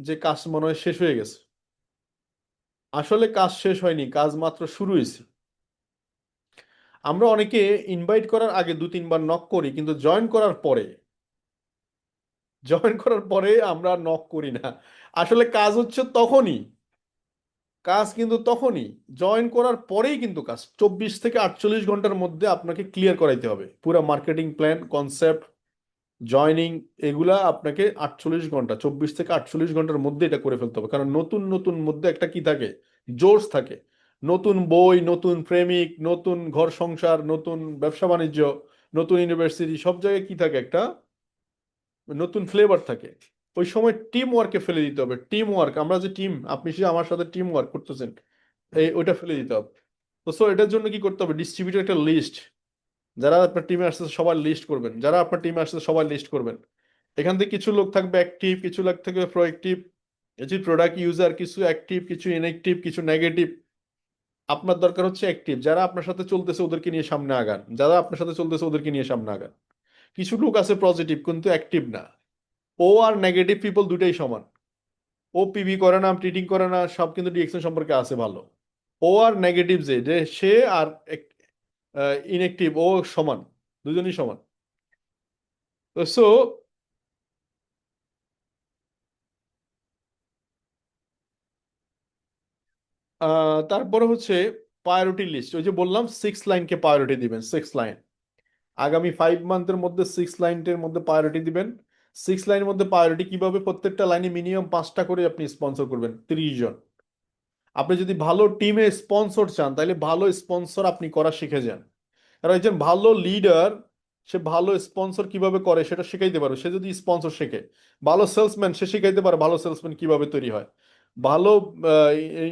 যে কাজ মনে হয় শেষ হয়ে গেছে। আসলে কাজ শেষ হয়নি, কাজ মাত্র শুরু হয়েছে। আমরা অনেকে ইনভাইট করার আগে 2-3 বার নক করি, কিন্তু জয়েন করার পরে আমরা নক করি না। আসলে কাজ হচ্ছে তখনই, কাজ কিন্তু তখনই জয়েন করার পরেই কিন্তু কাজ 24 থেকে 48 ঘন্টার মধ্যে আপনাকে ক্লিয়ার করাইতে হবে পুরো মার্কেটিং প্ল্যান, কনসেপ্ট, জয়নিং, এগুলা আপনাকে 48 ঘন্টা, 24 থেকে 48 ঘন্টার মধ্যে এটা করে ফেলতে হবে। কারণ নতুন নতুন মধ্যে একটা কি থাকে, জোশ থাকে। নতুন বই, নতুন প্রেমিক, নতুন ঘর সংসার, নতুন ব্যবসা বাণিজ্য, নতুন ইউনিভার্সিটি, সব জায়গায় কি থাকে, একটা নতুন ফ্লেভার থাকে। ওই সময় টিম ওয়ার্কে ফেলে দিতে হবে। টিম ওয়ার্ক, আমরা যে টিম, আপনি যে আমার সাথে টিম ওয়ার্ক করতেছেন, ওইটা ফেলে দিতে হবে। তো সো এটার জন্য কি করতে হবে, ডিস্ট্রিবিউটর একটা লিস্ট, যারা আপনার টিমে আসছে সবার লিস্ট করবেন, যারা আপনার টিমে আসছে সবার লিস্ট করবেন। এখান থেকে কিছু লোক থাকবে অ্যাক্টিভ, কিছু লোক থাকবে প্রোঅ্যাক্টিভ, কিছু প্রোডাক্ট ইউজার, কিছু অ্যাক্টিভ, কিছু ইনঅ্যাক্টিভ, কিছু নেগেটিভ। আপনার দরকার হচ্ছে অ্যাক্টিভ, যারা আপনার সাথে চলতেছে ওদেরকে নিয়ে সামনে আগান, যারা আপনার সাথে চলতেছে ওদেরকে নিয়ে সামনে আগান। কিছু লোক আছে পজিটিভ কিন্তু অ্যাক্টিভ না। ও আর নেগেটিভ পিপল দুটাই সমান। ও পিভি করে না, ট্রিটিং করে না, সব কিন্তু ডিএকশন সম্পর্কে আছে ভালো। ও আর নেগেটিভ যে যে সে আর ইনঅ্যাক্টিভ, ও সমান, দুজনই সমান। সো তারপরে হচ্ছে প্রায়োরিটি লিস্ট। ওই যে বললাম 6 লাইনকে প্রায়োরিটি দিবেন, 6 লাইন। আগামী 5 মান্থের মধ্যে 6 লাইনের মধ্যে প্রায়োরিটি দিবেন। 6 লাইনের মধ্যে প্রায়োরিটি কিভাবে, প্রত্যেকটা লাইনে মিনিমাম 5টা করে আপনি স্পন্সর করবেন, 30 জন। আপনি যদি ভালো টিমে স্পন্সর চান, তাহলে ভালো স্পন্সর আপনি করা শিখে যান। কারণ একজন ভালো লিডার, সে ভালো স্পন্সর কিভাবে করে সেটা শিখাইতে পারবে। সে যদি স্পন্সর শেখে, ভালো সেলসম্যান সে শিখাইতে পারে ভালো সেলসম্যান কিভাবে তৈরি হয়। ভালো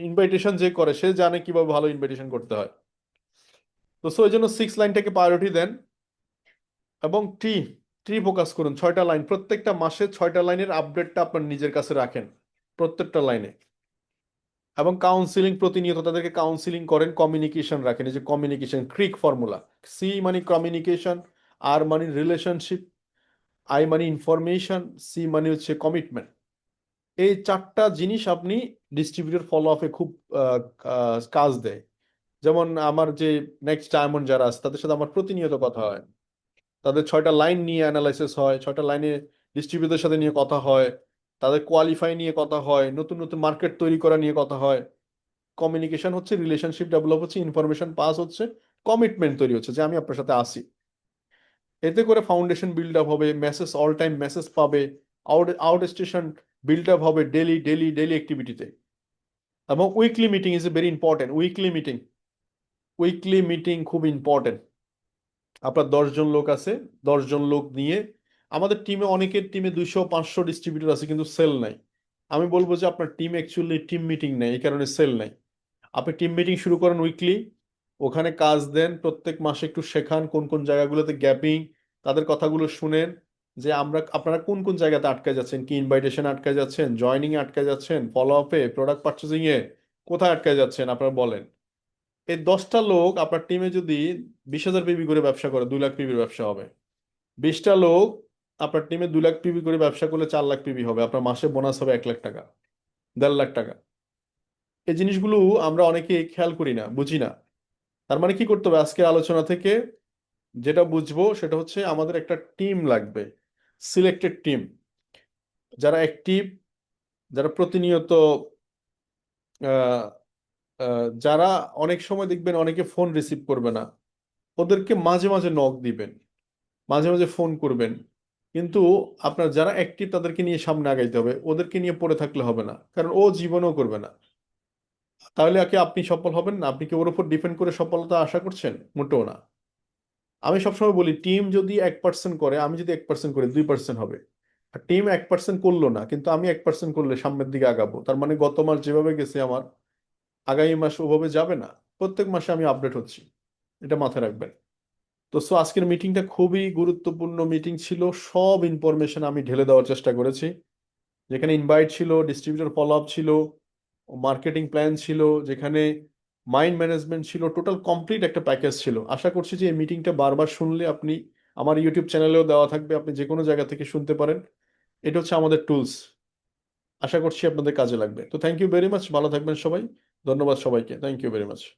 ইনভাইটেশন যে করে সে জানে কিভাবে ভালো ইনভাইটেশন করতে হয়। তো সো এই জন্য 6 লাইনটাকে প্রায়োরিটি দেন। এবং ট্রি, ট্রি ফোকাস করুন। 6টা লাইন, প্রত্যেকটা মাসে 6টা লাইনের আপডেটটা আপনার নিজের কাছে রাখেন, প্রত্যেকটা লাইনে। এবং কাউন্সিলিং, প্রতিনিয়ত তাদেরকে কাউন্সিলিং করেন, কমিউনিকেশন রাখেন। এই যে কমিউনিকেশন, ক্রিক ফর্মুলা, সি মানে কমিউনিকেশন, আর মানে রিলেশনশিপ, আই মানে ইনফরমেশন, সি মানে হচ্ছে কমিটমেন্ট। এই 4টা জিনিস আপনি ডিস্ট্রিবিউটর ফলো আপে খুব কাজ দেয়। যেমন আমার যে নেক্সট ডায়মন্ড যারা আছে তাদের সাথে আমার প্রতিনিয়ত কথা হয়, তাদের 6টা লাইন নিয়ে অ্যানালাইসিস হয়, 6টা লাইনে ডিস্ট্রিবিউটরের সাথে নিয়ে কথা হয়, তাদের কোয়ালিফাই নিয়ে কথা হয়, নতুন নতুন মার্কেট তৈরি করা নিয়ে কথা হয়। কমিউনিকেশন হচ্ছে, রিলেশনশিপ ডেভেলপ হচ্ছে, ইনফরমেশন পাস হচ্ছে, কমিটমেন্ট তৈরি হচ্ছে যে আমি আপনার সাথে আসি। এতে করে ফাউন্ডেশন বিল্ড আপ হবে, মেসেজ অল টাইম মেসেজ পাবে, আউট স্টেশন বিল্ড আপ হবে ডেলি ডেলি ডেলি অ্যাক্টিভিটিতে। এবং weekly meeting is a very important. Weekly meeting খুব ইম্পর্টেন্ট। আপনার 10 জন লোক আছে, 10 জন লোক নিয়ে, আমাদের টিমে অনেকের টিমে 200-500 ডিস্ট্রিবিউটর আছে কিন্তু সেল নাই। আমি বলবো যে আপনার টিম অ্যাকচুয়ালি টিম মিটিং নেই, এই কারণে সেল নাই। আপনি টিম মিটিং শুরু করেন উইকলি, ওখানে কাজ দেন, প্রত্যেক মাসে একটু শেখান কোন কোন জায়গাগুলোতে গ্যাপিং, তাদের কথাগুলো শুনেন যে আপনারা কোন কোন জায়গাতে আটকে যাচ্ছেন, কি ইনভাইটেশন আটকে যাচ্ছেন, জয়নিং এ আটকে যাচ্ছেন, ফলো আপে, প্রোডাক্ট পারচেজিং এ কোথায় আটকে যাচ্ছেন আপনারা বলেন। এই 10টা লোক আপনার টিমে যদি 20,000 পিবি করে ব্যবসা করে, 2 লাখ পিবির ব্যবসা হবে। 20টা লোক আপনার টিমে 2 লাখ পিবি করে ব্যবসা করলে 4 লাখ পিবি হবে, আপনার মাসে বোনাস হবে 1 লাখ টাকা, 1.5 লাখ টাকা। এই জিনিসগুলো আমরা অনেকে খেয়াল করি না, বুঝি না। তার মানে কি করতে হবে, আজকের আলোচনা থেকে যেটা বুঝবো সেটা হচ্ছে আমাদের একটা টিম লাগবে, সিলেক্টেড টিম, যারা অ্যাক্টিভ, যারা প্রতিনিয়ত আহ, যারা, অনেক সময় দেখবেন অনেকে ফোন রিসিভ করবে না, ওদেরকে মাঝে মাঝে নক দিবেন, মাঝে মাঝে ফোন করবেন। কিন্তু আপনার যারা অ্যাক্টিভ তাদেরকে নিয়ে সামনে আগাইতে হবে, ওদেরকে নিয়ে পড়ে থাকলে হবে না, কারণ ও জীবনেও করবে না। তাহলে কি আপনি সফল হবেন না? আপনি কি ওর উপর ডিপেন্ড করে সফলতা আশা করছেন? মোটেও না। আমি সবসময় বলি, টিম যদি 1% করে, আমি যদি 1% করি, 2% হবে। আর টিম 1% করলো না, কিন্তু আমি 1% করলে সামনের দিকে আগাবো। তার মানে গত মাস যেভাবে গেছে আমার, আগামী মাস ওভাবে যাবে না। প্রত্যেক মাসে আমি আপডেট হচ্ছি, এটা মাথায় রাখবেন। তো সো আজকের মিটিংটা খুবই গুরুত্বপূর্ণ মিটিং ছিল। সব ইনফরমেশন আমি ঢেলে দেওয়ার চেষ্টা করেছি। যেখানে ইনভাইট ছিল, ডিস্ট্রিবিউটর ফলো আপ ছিল, মার্কেটিং প্ল্যান ছিল, যেখানে মাইন্ড ম্যানেজমেন্ট ছিল, টোটাল কমপ্লিট একটা প্যাকেজ ছিল। আশা করছি যে এই মিটিংটা বারবার শুনলে আপনি, আমার ইউটিউব চ্যানেলেও দেওয়া থাকবে, আপনি যে কোনো জায়গা থেকে শুনতে পারেন। এটা হচ্ছে আমাদের টুলস। আশা করছি আপনাদের কাজে লাগবে। তো থ্যাংক ইউ ভেরি মাচ, ভালো থাকবেন সবাই। ধন্যবাদ সবাইকে, থ্যাংক ইউ ভেরি মাচ।